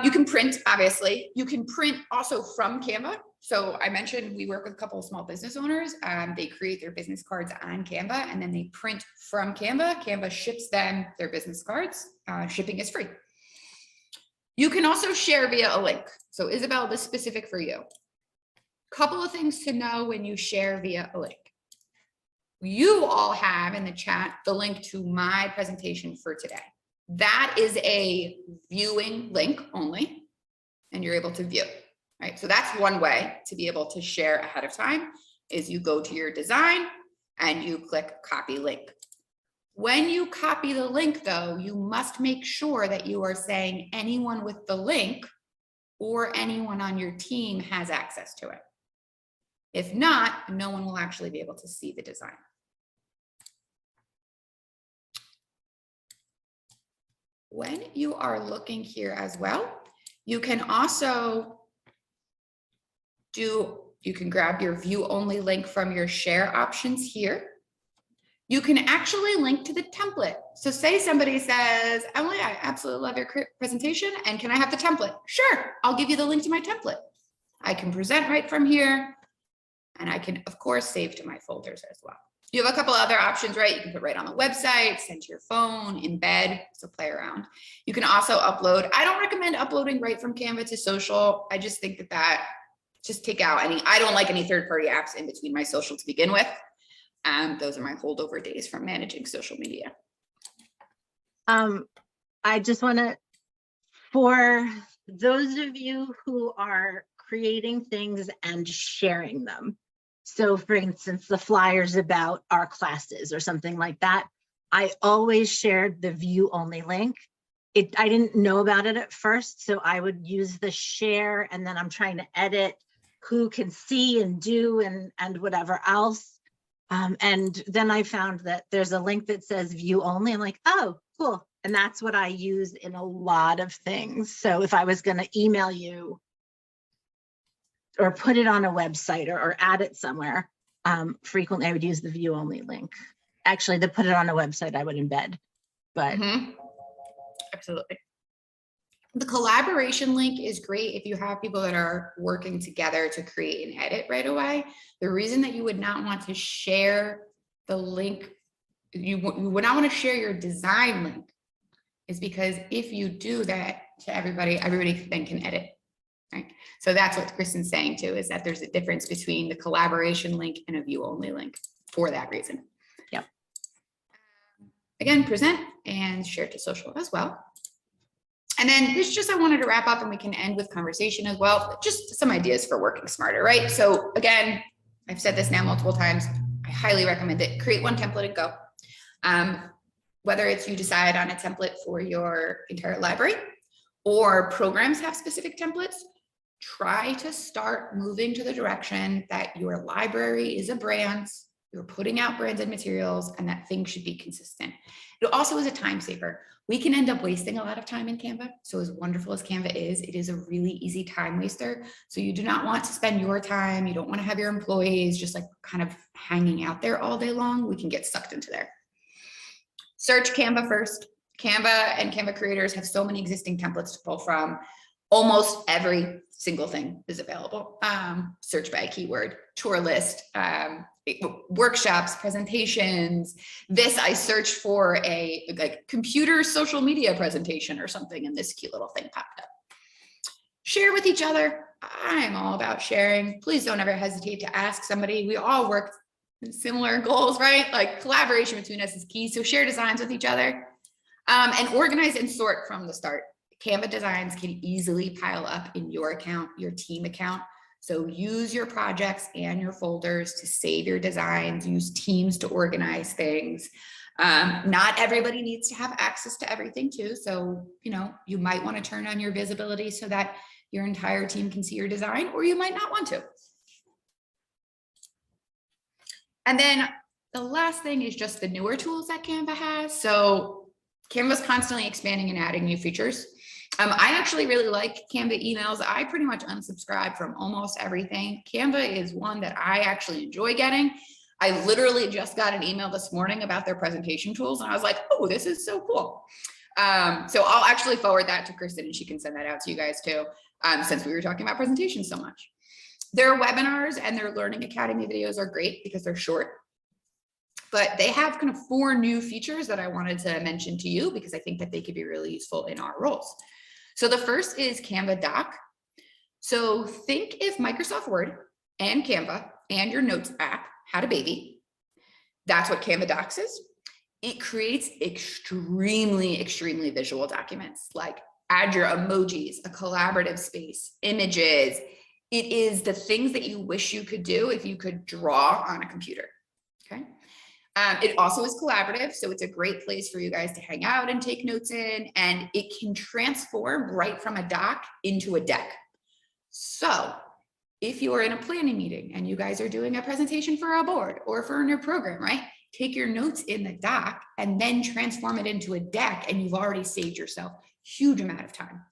You can print, obviously. You can print also from Canva. So I mentioned we work with a couple of small business owners. They create their business cards on Canva, and then they print from Canva. Canva ships them their business cards. Shipping is free. You can also share via a link. So Isabel, this is specific for you. Couple of things to know when you share via a link. You all have in the chat the link to my presentation for today. That is a viewing link only, and you're able to view, right? So that's one way to be able to share ahead of time is you go to your design and you click copy link. When you copy the link though, you must make sure that you are saying anyone with the link or anyone on your team has access to it. If not, no one will actually be able to see the design. When you are looking here as well, you can also you can grab your view only link from your share options here. You can actually link to the template. So say somebody says, Emily, I absolutely love your presentation, and can I have the template? Sure, I'll give you the link to my template. I can present right from here. And I can, of course, save to my folder. folders as well. You have a couple other options, right? You can put right on the website, send to your phone, embed, so play around. You can also upload. I don't recommend uploading right from Canva to social. I just think that just take out any, I don't like any third-party apps in between my social to begin with. Those are my holdover days from managing social media. I just want to, for those of you who are creating things and sharing them. So for instance, the flyers about our classes or something like that, I always shared the view only link. I didn't know about it at first, so I would use the share, and then I'm trying to edit who can see and do and whatever else. And then I found that there's a link that says view only. I'm like, oh, cool. And that's what I use in a lot of things. So if I was going to email you or put it on a website or add it somewhere, frequently I would use the view only link. Actually, to put it on a website, I would embed, but. Absolutely. The collaboration link is great if you have people that are working together to create and edit right away. The reason that you would not want to share the link, you would not want to share your design link, is because if you do that to everybody then can edit, right? So that's what Kristen's saying too, is that there's a difference between the collaboration link and a view only link for that reason. Yep. Again, present and share to social as well. And then this just, I wanted to wrap up and we can end with conversation as well. Just some ideas for working smarter, right? So again, I've said this now multiple times. I highly recommend it. Create one template and go. Whether it's you decide on a template for your entire library or programs have specific templates, try to start moving to the direction that your library is a brand, you're putting out branded materials, and that thing should be consistent. It also is a time saver. We can end up wasting a lot of time in Canva. So as wonderful as Canva is, it is a really easy time waster. So you do not want to spend your time. You don't want to have your employees just like kind of hanging out there all day long. We can get sucked into there. Search Canva first. Canva and Canva creators have so many existing templates to pull from. Almost every single thing is available. Search by keyword, tour list, workshops, presentations. This, I searched for a like computer social media presentation or something, and this cute little thing popped up. Share with each other. I'm all about sharing. Please don't ever hesitate to ask somebody. We all work similar goals, right? Like collaboration between us is key. So share designs with each other, and organize and sort from the start. Canva designs can easily pile up in your account, your team account. So use your projects and your folders to save your designs, use Teams to organize things. Not everybody needs to have access to everything too. So, you might want to turn on your visibility so that your entire team can see your design, or you might not want to. And then the last thing is just the newer tools that Canva has. So Canva's constantly expanding and adding new features. I actually really like Canva emails. I pretty much unsubscribe from almost everything. Canva is one that I actually enjoy getting. I literally just got an email this morning about their presentation tools, and I was like, oh, this is so cool. So I'll actually forward that to Kristen and she can send that out to you guys too, since we were talking about presentations so much. Their webinars and their Learning Academy videos are great because they're short, but they have kind of 4 new features that I wanted to mention to you because I think that they could be really useful in our roles. So the first is Canva Doc. So think if Microsoft Word and Canva and your Notes app had a baby. That's what Canva Docs is. It creates extremely, extremely visual documents, like add your emojis, a collaborative space, images. It is the things that you wish you could do if you could draw on a computer, okay? It also is collaborative, so it's a great place for you guys to hang out and take notes in, and it can transform right from a doc into a deck. So if you are in a planning meeting and you guys are doing a presentation for a board or for a new program, right? Take your notes in the doc and then transform it into a deck, and you've already saved yourself a huge amount of time.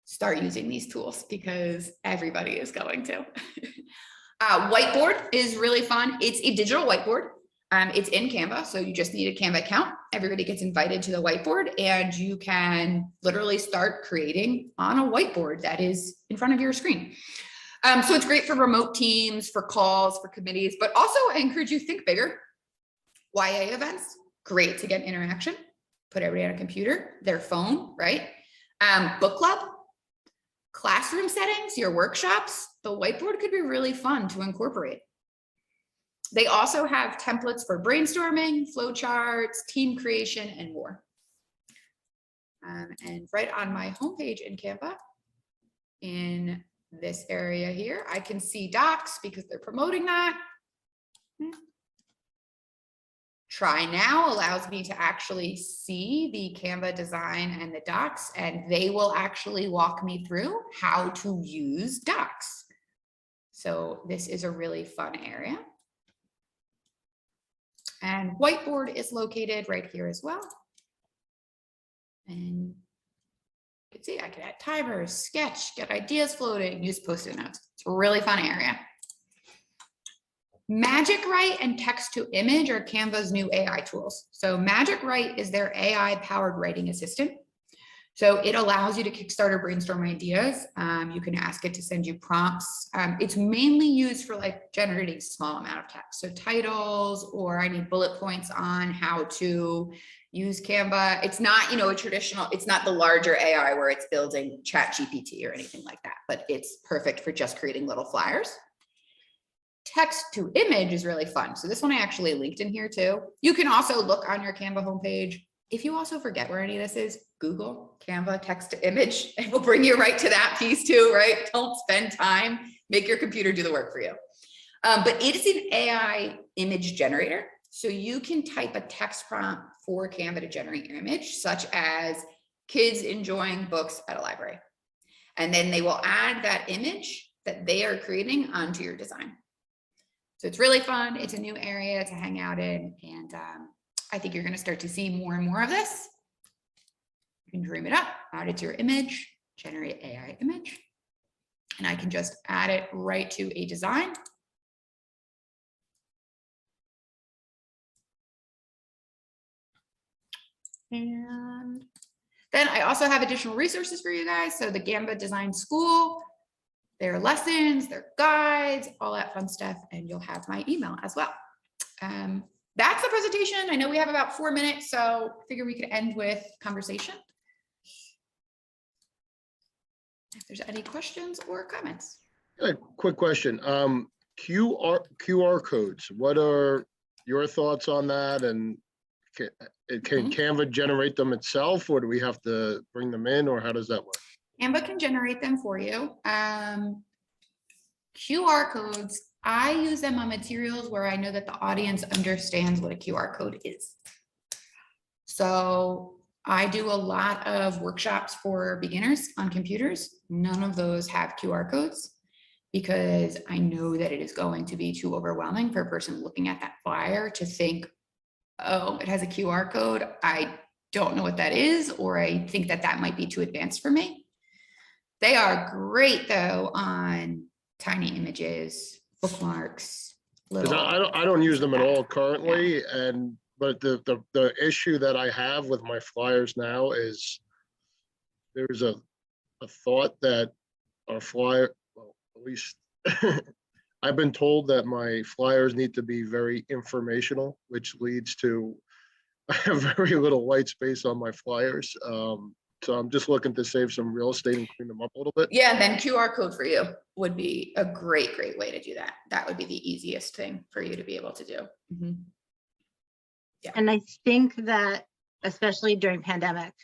Start using these tools because everybody is going to. Whiteboard is really fun. It's a digital whiteboard. It's in Canva, so you just need a Canva account. Everybody gets invited to the whiteboard, and you can literally start creating on a whiteboard that is in front of your screen. So it's great for remote teams, for calls, for committees, but also I encourage you to think bigger. YA events, great to get interaction. Put everybody on a computer, their phone, right? Book club, classroom settings, your workshops, the whiteboard could be really fun to incorporate. They also have templates for brainstorming, flowcharts, team creation, and more. And right on my homepage in Canva, in this area here, I can see docs because they're promoting that. Try Now allows me to actually see the Canva design and the docs, and they will actually walk me through how to use docs. So this is a really fun area. And whiteboard is located right here as well. And you can see I can add timers, sketch, get ideas floating, use Post-it notes. It's a really fun area. Magic Write and Text to Image are Canva's new AI tools. So Magic Write is their AI powered writing assistant. So it allows you to kickstart or brainstorm ideas. You can ask it to send you prompts. It's mainly used for like generating small amount of text. So titles, or I need bullet points on how to use Canva. It's not, a traditional, it's not the larger AI where it's building ChatGPT or anything like that, but it's perfect for just creating little flyers. Text to image is really fun. So this one I actually linked in here too. You can also look on your Canva homepage. If you also forget where any of this is, Google Canva text to image, and we'll bring you right to that piece too, right? Don't spend time, make your computer do the work for you. But it is an AI image generator. So you can type a text prompt for Canva to generate your image, such as kids enjoying books at a library. And then they will add that image that they are creating onto your design. So it's really fun. It's a new area to hang out in. And I think you're going to start to see more and more of this. You can dream it up, add it to your image, generate AI image. And I can just add it right to a design. And then I also have additional resources for you guys. So the Canva Design School, their lessons, their guides, all that fun stuff. And you'll have my email as well. That's the presentation. I know we have about 4 minutes, so I figure we could end with conversation. If there's any questions or comments. A quick question. QR codes, what are your thoughts on that? And can Canva generate them itself, or do we have to bring them in, or how does that work? Canva can generate them for you. QR codes, I use them on materials where I know that the audience understands what a QR code is. So I do a lot of workshops for beginners on computers. None of those have QR codes because I know that it is going to be too overwhelming for a person looking at that flyer to think, oh, it has a QR code. I don't know what that is, or I think that that might be too advanced for me. They are great though on tiny images, bookmarks. I don't use them at all currently, but the issue that I have with my flyers now is there's a thought that our flyer, well, at least I've been told that my flyers need to be very informational, which leads to I have very little white space on my flyers. So I'm just looking to save some real estate and clean them up a little bit. Yeah, and then QR code for you would be a great way to do that. That would be the easiest thing for you to be able to do. Mm-hmm. Yeah. And I think that especially during pandemic,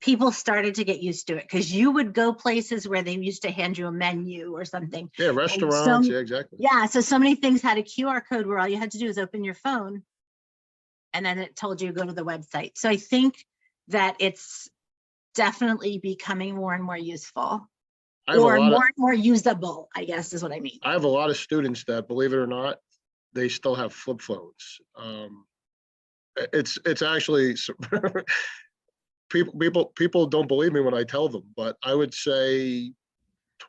people started to get used to it because you would go places where they used to hand you a menu or something. Yeah, restaurants, yeah, exactly. Yeah, so many things had a QR code where all you had to do was open your phone and then it told you to go to the website. So I think that it's definitely becoming more and more useful, or more and more usable, I guess is what I mean. I have a lot of students that, believe it or not, they still have flip phones. It's actually people don't believe me when I tell them, but I would say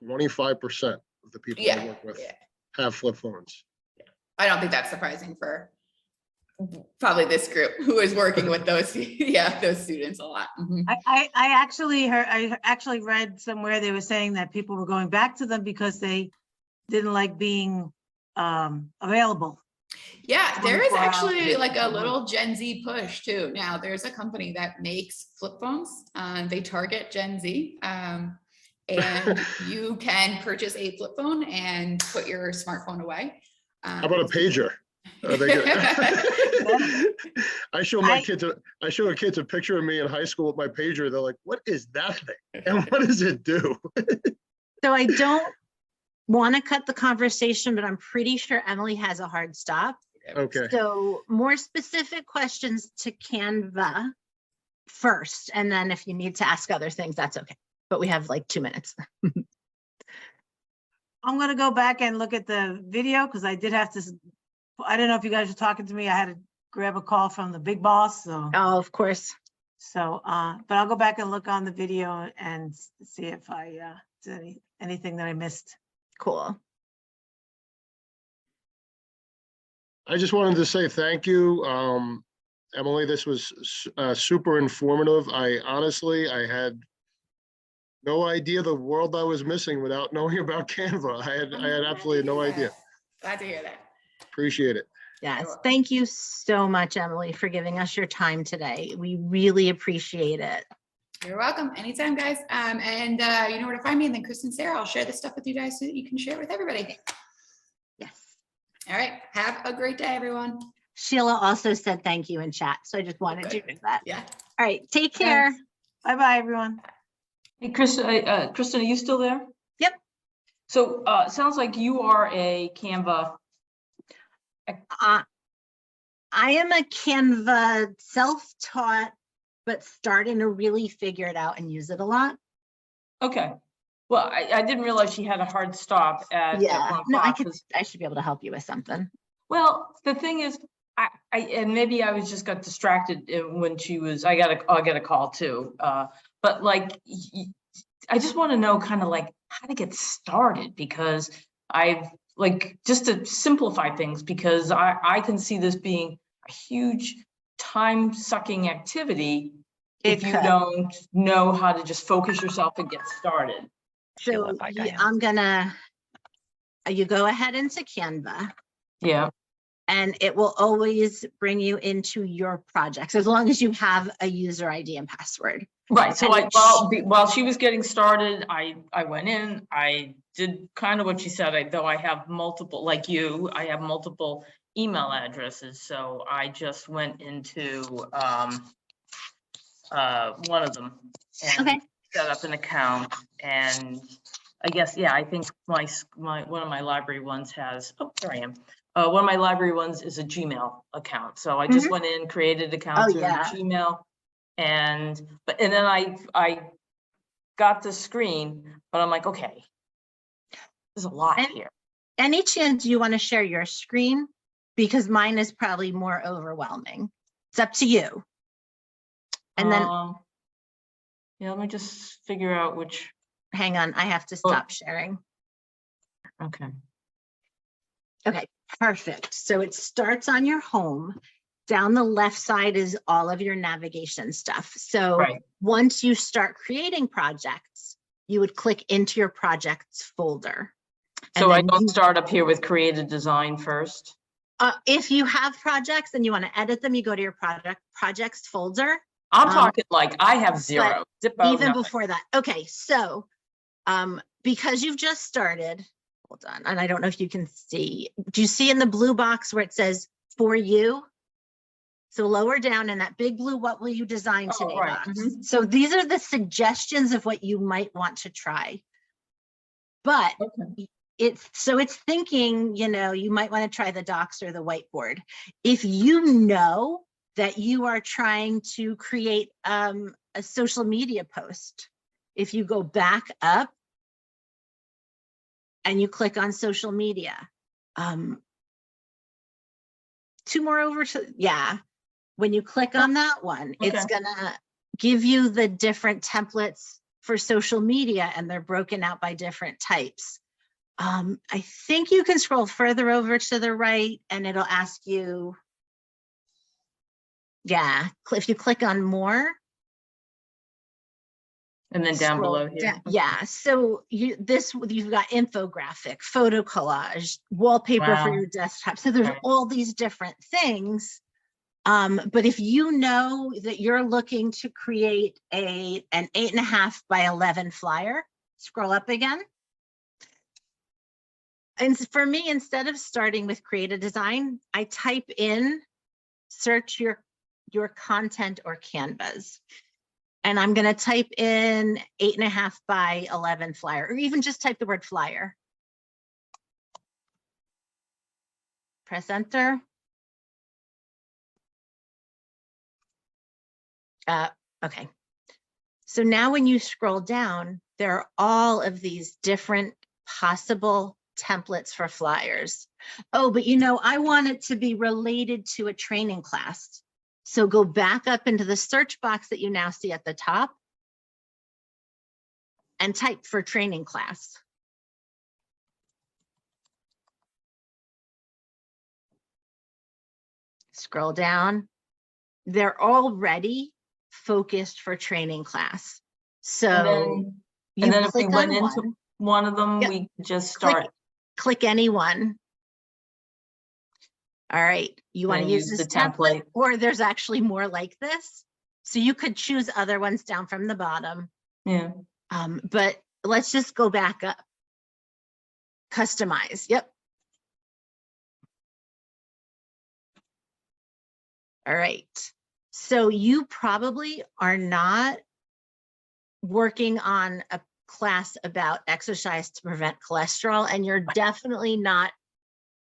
25% of the people I work with have flip phones. I don't think that's surprising for probably this group who is working with those those students a lot. Mm-hmm. I actually read somewhere they were saying that people were going back to them because they didn't like being available. Yeah, there is 24 hours actually a like a week. little Gen Z push too. Now, there's a company that makes flip phones. They target Gen Z. And you can purchase a flip phone and put your smartphone away. How about a pager? Are they good? I show my kids a picture of me in high school with my pager. They're like, "What is that thing? And what does it do?" So I don't want to cut the conversation, but I'm pretty sure Emily has a hard stop. Okay. So more specific questions to Canva first, and then if you need to ask other things, that's okay. But we have like 2 minutes. I'm gonna go back and look at the video because I did have to, I don't know if you guys were talking to me. I had to grab a call from the big boss, so. Oh, of course. So, but I'll go back and look on the video and see if I, did anything that I missed. Cool. I just wanted to say thank you. Emily, this was super informative. I had no idea the world I was missing without knowing about Canva. I had absolutely no idea. Glad to hear that. Appreciate it. Yes. welcome. Thank you so much, Emily, for giving us your time today. We really appreciate it. You're welcome. Anytime, guys. And you know where to find me. And then Chris and Sarah, I'll share this stuff with you guys so that you can share it with everybody. Yes. All right. Have a great day, everyone. Sheila also said thank you in chat. So I just wanted to do that. Yeah. All right. Take care. Bye-bye, everyone. Hey, Chris, Kristen, are you still there? Yep. So it sounds like you are a Canva. I am a Canva self-taught, but starting to really figure it out and use it a lot. Okay. Well, I didn't realize she had a hard stop at Yeah. 1 No, o'clock. I should be able to help you with something. Well, the thing is, and maybe I was just got distracted when she was. I'll get a call too. But like, I just want to know kind of like how to get started, because I've like, just to simplify things, because I can see this being a huge time sucking activity if you don't know how to just focus yourself and get started. So you go ahead into Canva. Yeah. And it will always bring you into your projects as long as you have a user ID and password. Right. So while she was getting started, I went in, I did kind of what she said, though I have multiple, like you, I have multiple email addresses. So I just went into one of them and set up an account. And I guess, yeah, I think one of my library ones has, oh, there I am. One of my library ones is a Gmail account. So I just went in, created an account through Gmail, and then I got the screen, but I'm like, okay, there's a lot here. Any chance you want to share your screen? Because mine is probably more overwhelming. It's up to you. And then, yeah, let me just figure out which. Hang on, I have to stop sharing. Okay. Okay, perfect. So it starts on your home. Down the left side is all of your navigation stuff. So once you start creating projects, you would click into your projects folder. So I don't start up here with creative design first? If you have projects and you want to edit them, you go to your projects folder. I'm talking like I have zero. Even before that. Okay, so because you've just started, hold on, and I don't know if you can see. Do you see in the blue box where it says for you? So lower down in that big blue, what will you design today box? So these are the suggestions of what you might want to try. But it's thinking, you know, you might want to try the docs or the whiteboard. If you know that you are trying to create a social media post, if you go back up and you click on social media, 2 more over to, when you click on that one, it's gonna give you the different templates for social media, and they're broken out by different types. I think you can scroll further over to the right and it'll ask you, if you click on more, And then down scroll below here. down- Yeah, so you've got infographic, photo collage, wallpaper for Wow. your desktop. So there's Right. all these different things. But if you know that you're looking to create an 8.5 by 11 flyer, scroll up again. And for me, instead of starting with create a design, I type in, search your content or canvas. And I'm going to type in 8.5 by 11 flyer, or even just type the word flyer. Press enter. Okay. So now when you scroll down, there are all of these different possible templates for flyers. Oh, but you know, I want it to be related to a training class. So go back up into the search box that you now see at the top and type for training class. Scroll down. They're already focused for training class. So And then if we click went on into one of them, Yep. we just click, start. click any one. All right, you want to And use use this the template, template. or there's actually more like this. So you could choose other ones down from the bottom. Yeah. But let's just go back up. Customize. Yep. All right. So you probably are not working on a class about exercise to prevent cholesterol, and you're definitely not,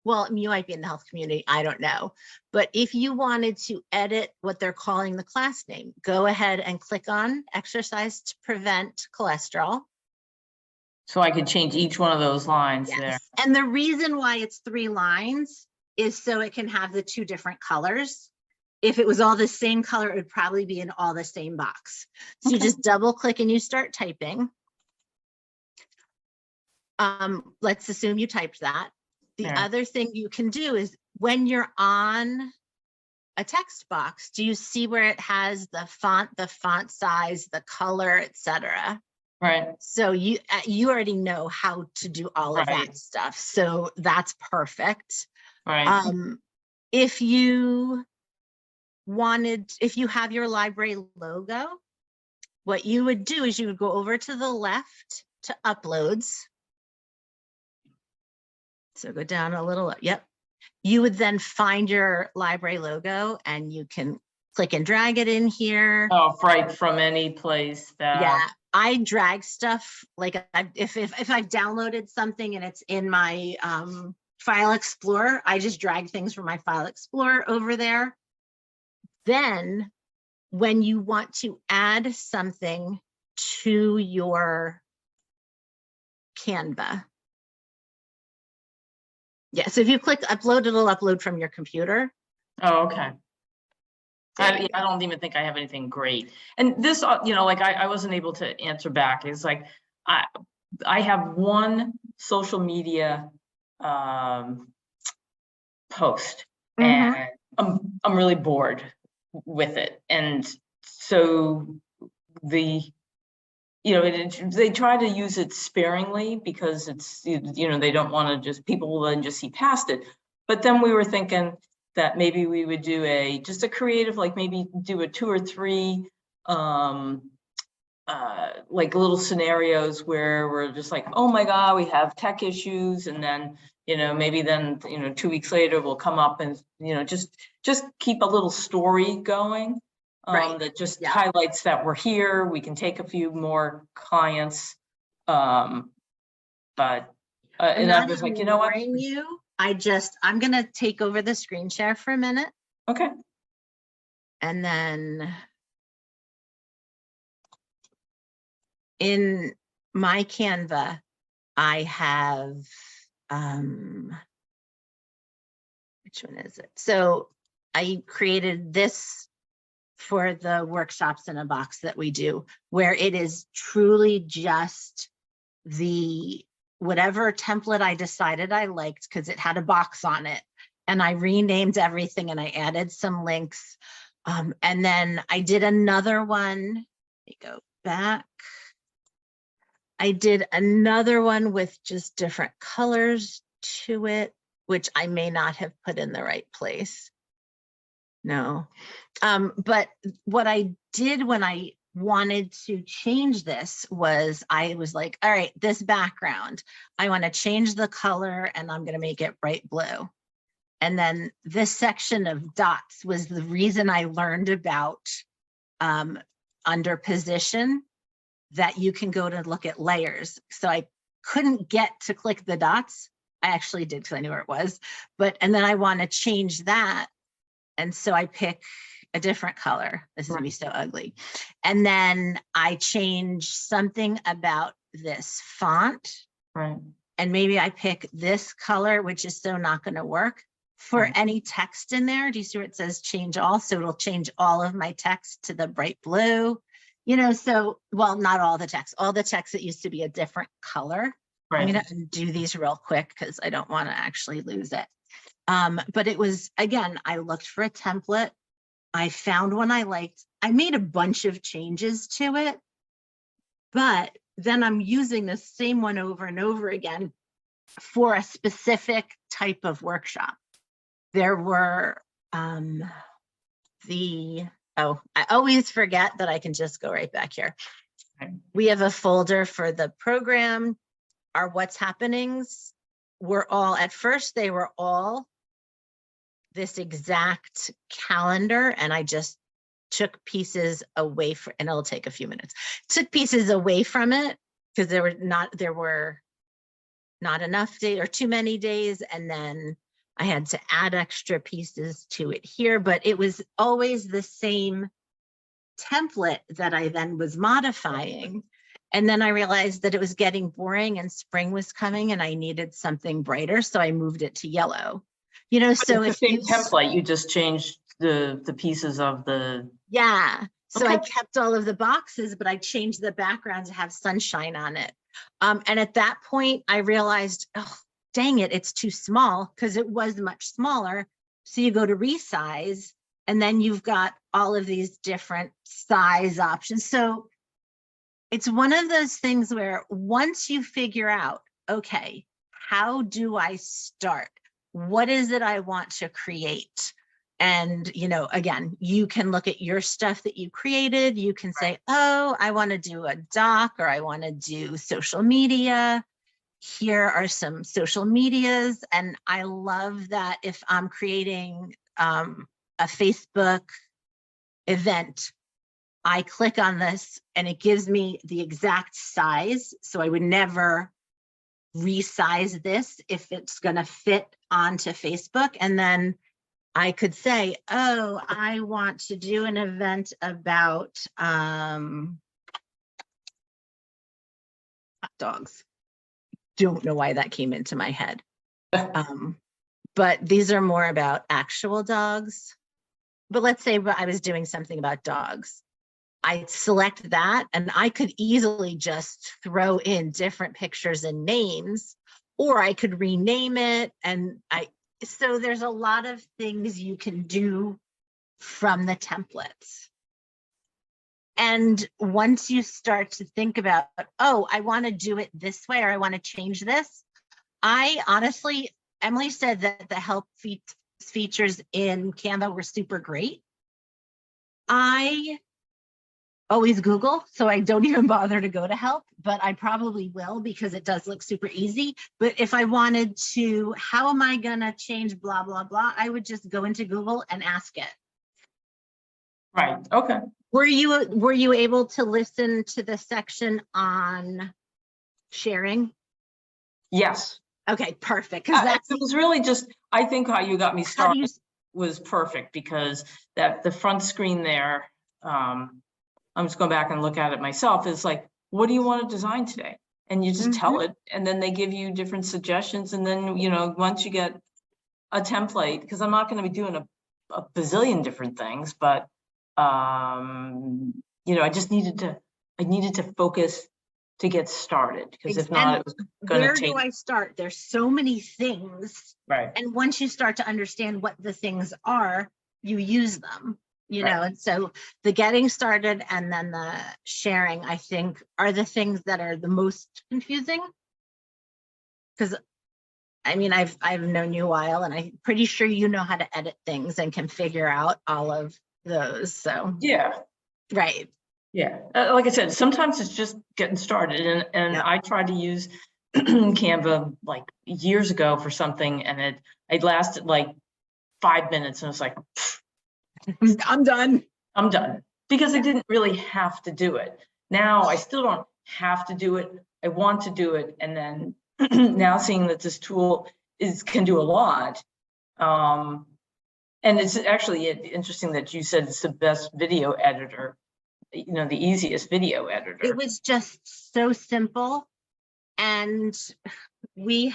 well, you might be in the health community, I don't know. But if you wanted to edit what they're calling the class name, go ahead and click on exercise to prevent cholesterol. So I could change each one of those lines there. Yes. And the reason why it's 3 lines is so it can have the 2 different colors. If it was all the same color, it would probably be in all the same box. So you just double click and you start typing. Let's assume you typed that. The Yeah. other thing you can do is when you're on a text box, do you see where it has the font size, the color, etc.? Right. So you already know how to do all of Right. that stuff. So that's perfect. Right. If you have your library logo, what you would do is you would go over to the left to uploads. So go down a little, yep. You would then find your library logo and you can click and drag it in here. Oh, right, from any place that. Yeah, I drag stuff, like if I've downloaded something and it's in my File Explorer, I just drag things from my File Explorer over there. Then when you want to add something to your Canva. Yeah, so if you click upload, it'll upload from your computer. Oh, okay. There you I don't even think I have anything great. And this, you know, like I wasn't able to answer back. It's like, I have one social media post and I'm really bored with it. And so you know, they try to use it sparingly because it's, you know, they don't want to just, people will then just see past it. But then we were thinking that maybe we would do just a creative, like maybe do a 2 or 3 like little scenarios where we're just like, oh my God, we have tech issues. And then, you know, maybe then, you know, 2 weeks later we'll come up and, you know, just keep a little story going. Right. That just Yeah. highlights that we're here. We can take a few more clients. But and I was like, you know what? I'm gonna take over the screen share for a minute. Okay. And then in my Canva, I have, which one is it? So I created this for the workshops in a box that we do, where it is truly just whatever template I decided I liked, because it had a box on it, and I renamed everything and I added some links. And then I did another one. Let me go back. I did another one with just different colors to it, which I may not have put in the right place. No. But what I did when I wanted to change this was I was like, all right, this background, I want to change the color and I'm going to make it bright blue. And then this section of dots was the reason I learned about under position that you can go to look at layers. So I couldn't get to click the dots. I actually did because I knew where it was, and then I want to change that. And so I pick a different color. This is gonna be so ugly. And then I change something about this font. Right. And maybe I pick this color, which is so not gonna work for Right. any text in there. Do you see where it says change all? So it'll change all of my text to the bright blue. You know, so, well, not all the text, all the text that used to be a different color. I'm Right. gonna undo these real quick because I don't want to actually lose it. But it was, again, I looked for a template. I found one I liked. I made a bunch of changes to it, but then I'm using the same one over and over again for a specific type of workshop. There were I always forget that I can just go right back here. Right. We have a folder for the program. Our what's happenings were all, at first they were all this exact calendar, and I just took pieces away from, and it'll take a few minutes, took pieces away from it because there were not enough days or too many days, and then I had to add extra pieces to it here, but it was always the same template that I then was modifying. And then I realized that it was getting boring and spring was coming and I needed something brighter, so I moved it to yellow. You know, so It's if the same you template, you just changed the pieces of the. yeah. So I Okay. kept all of the boxes, but I changed the background to have sunshine on it. And at that point, I realized, oh, dang it, it's too small because it was much smaller. So you go to resize, and then you've got all of these different size options. So it's one of those things where once you figure out, okay, how do I start? What is it I want to create? And, you know, again, you can look at your stuff that you created. You can say, oh, I want to do a doc, or I want to do social media. Here are some social medias. And I love that if I'm creating a Facebook event, I click on this and it gives me the exact size. So I would never resize this if it's going to fit onto Facebook. And then I could say, oh, I want to do an event about hot dogs. Don't know why that came into my head. But these are more about actual dogs. But let's say I was doing something about dogs. I select that and I could easily just throw in different pictures and names, or I could rename it. And so there's a lot of things you can do from the templates. And once you start to think about, oh, I want to do it this way, or I want to change this. I honestly, Emily said that the help features in Canva were super great. I always Google, so I don't even bother to go to help, but I probably will because it does look super easy. But if I wanted to, how am I gonna change blah, blah, blah, I would just go into Google and ask it. Right, okay. Were you able to listen to the section on sharing? Yes. Okay, perfect. Because that's, It was really just, I think how you got me how do you, started was perfect because the front screen there, I'm just going back and look at it myself, is like, what do you want to design today? And you just tell it, and then they give you different suggestions. And then, you know, once you get a template, because I'm not going to be doing a bazillion different things, but, you know, I needed to focus to get started, because if not, it was going to where take. do I start? There's so many things. Right. And once you start to understand what the things are, you use them. you Right. know, and so the getting started and then the sharing, I think, are the things that are the most confusing. Because I mean, I've known you a while, and I'm pretty sure you know how to edit things and can figure out all of those. So, Yeah, right. yeah. Like I said, sometimes it's just getting started, and Yep. I tried to use Canva like years ago for something, and it lasted like 5 minutes, and I was like, I'm done. I'm done, because I didn't really have to do it. Now I still don't have to do it. I want to do it, and then now seeing that this tool can do a lot. And it's actually interesting that you said it's the best video editor, you know, the easiest video editor. It was just so simple. And I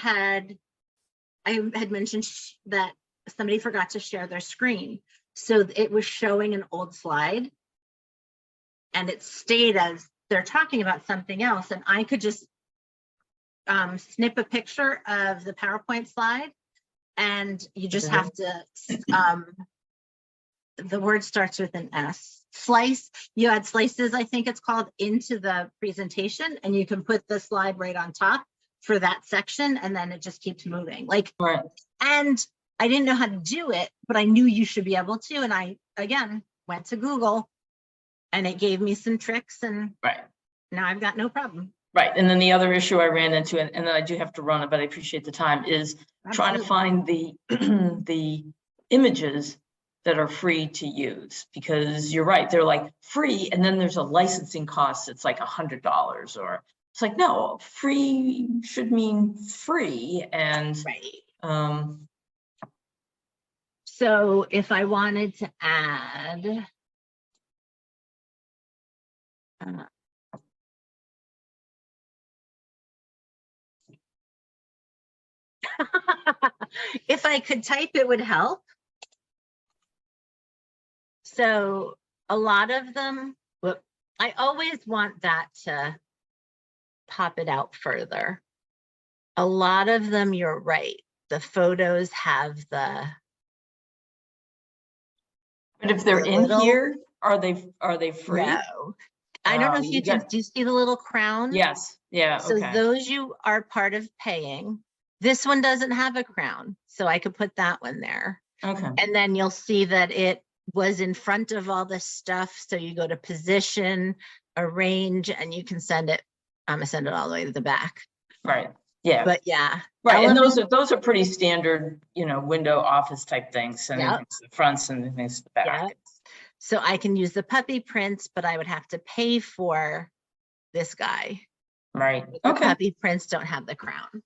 had mentioned that somebody forgot to share their screen. So it was showing an old slide, and it stayed as they're talking about something else. And I could just snip a picture of the PowerPoint slide, and you just have to, the word starts with an S. Slice, you add slices, I think it's called, into the presentation, and you can put the slide right on top for that section, and then it just keeps moving. Like, Right. and I didn't know how to do it, but I knew you should be able to. And I, again, went to Google, and it gave me some tricks, and Right. now I've got no problem. Right. And then the other issue I ran into, and then I do have to run it, but I appreciate the time, is trying to find the images that are free to use, because you're right, they're like free, and then there's a licensing cost. It's like $100, or it's like, no, free should mean free. And Right. So if I wanted to add, if I could type, it would help. So a lot of them, well, I always want that to pop it out further. A lot of them, you're right. The photos have the. But if they're in here, are they free? No. I don't know if you can, do you see the little crown? Yes. Yeah. So Okay. those you are part of paying. This one doesn't have a crown, so I could put that one there. Okay. And then you'll see that it was in front of all this stuff. So you go to position, arrange, and you can send it. I'm gonna send it all the way to the back. Right. Yeah. But yeah. Right. And those are pretty standard, you know, window office type things, and Yep. things to the fronts and things to the back. Yeah. So I can use the puppy prints, but I would have to pay for this guy. Right. The Okay. puppy prints don't have the crown.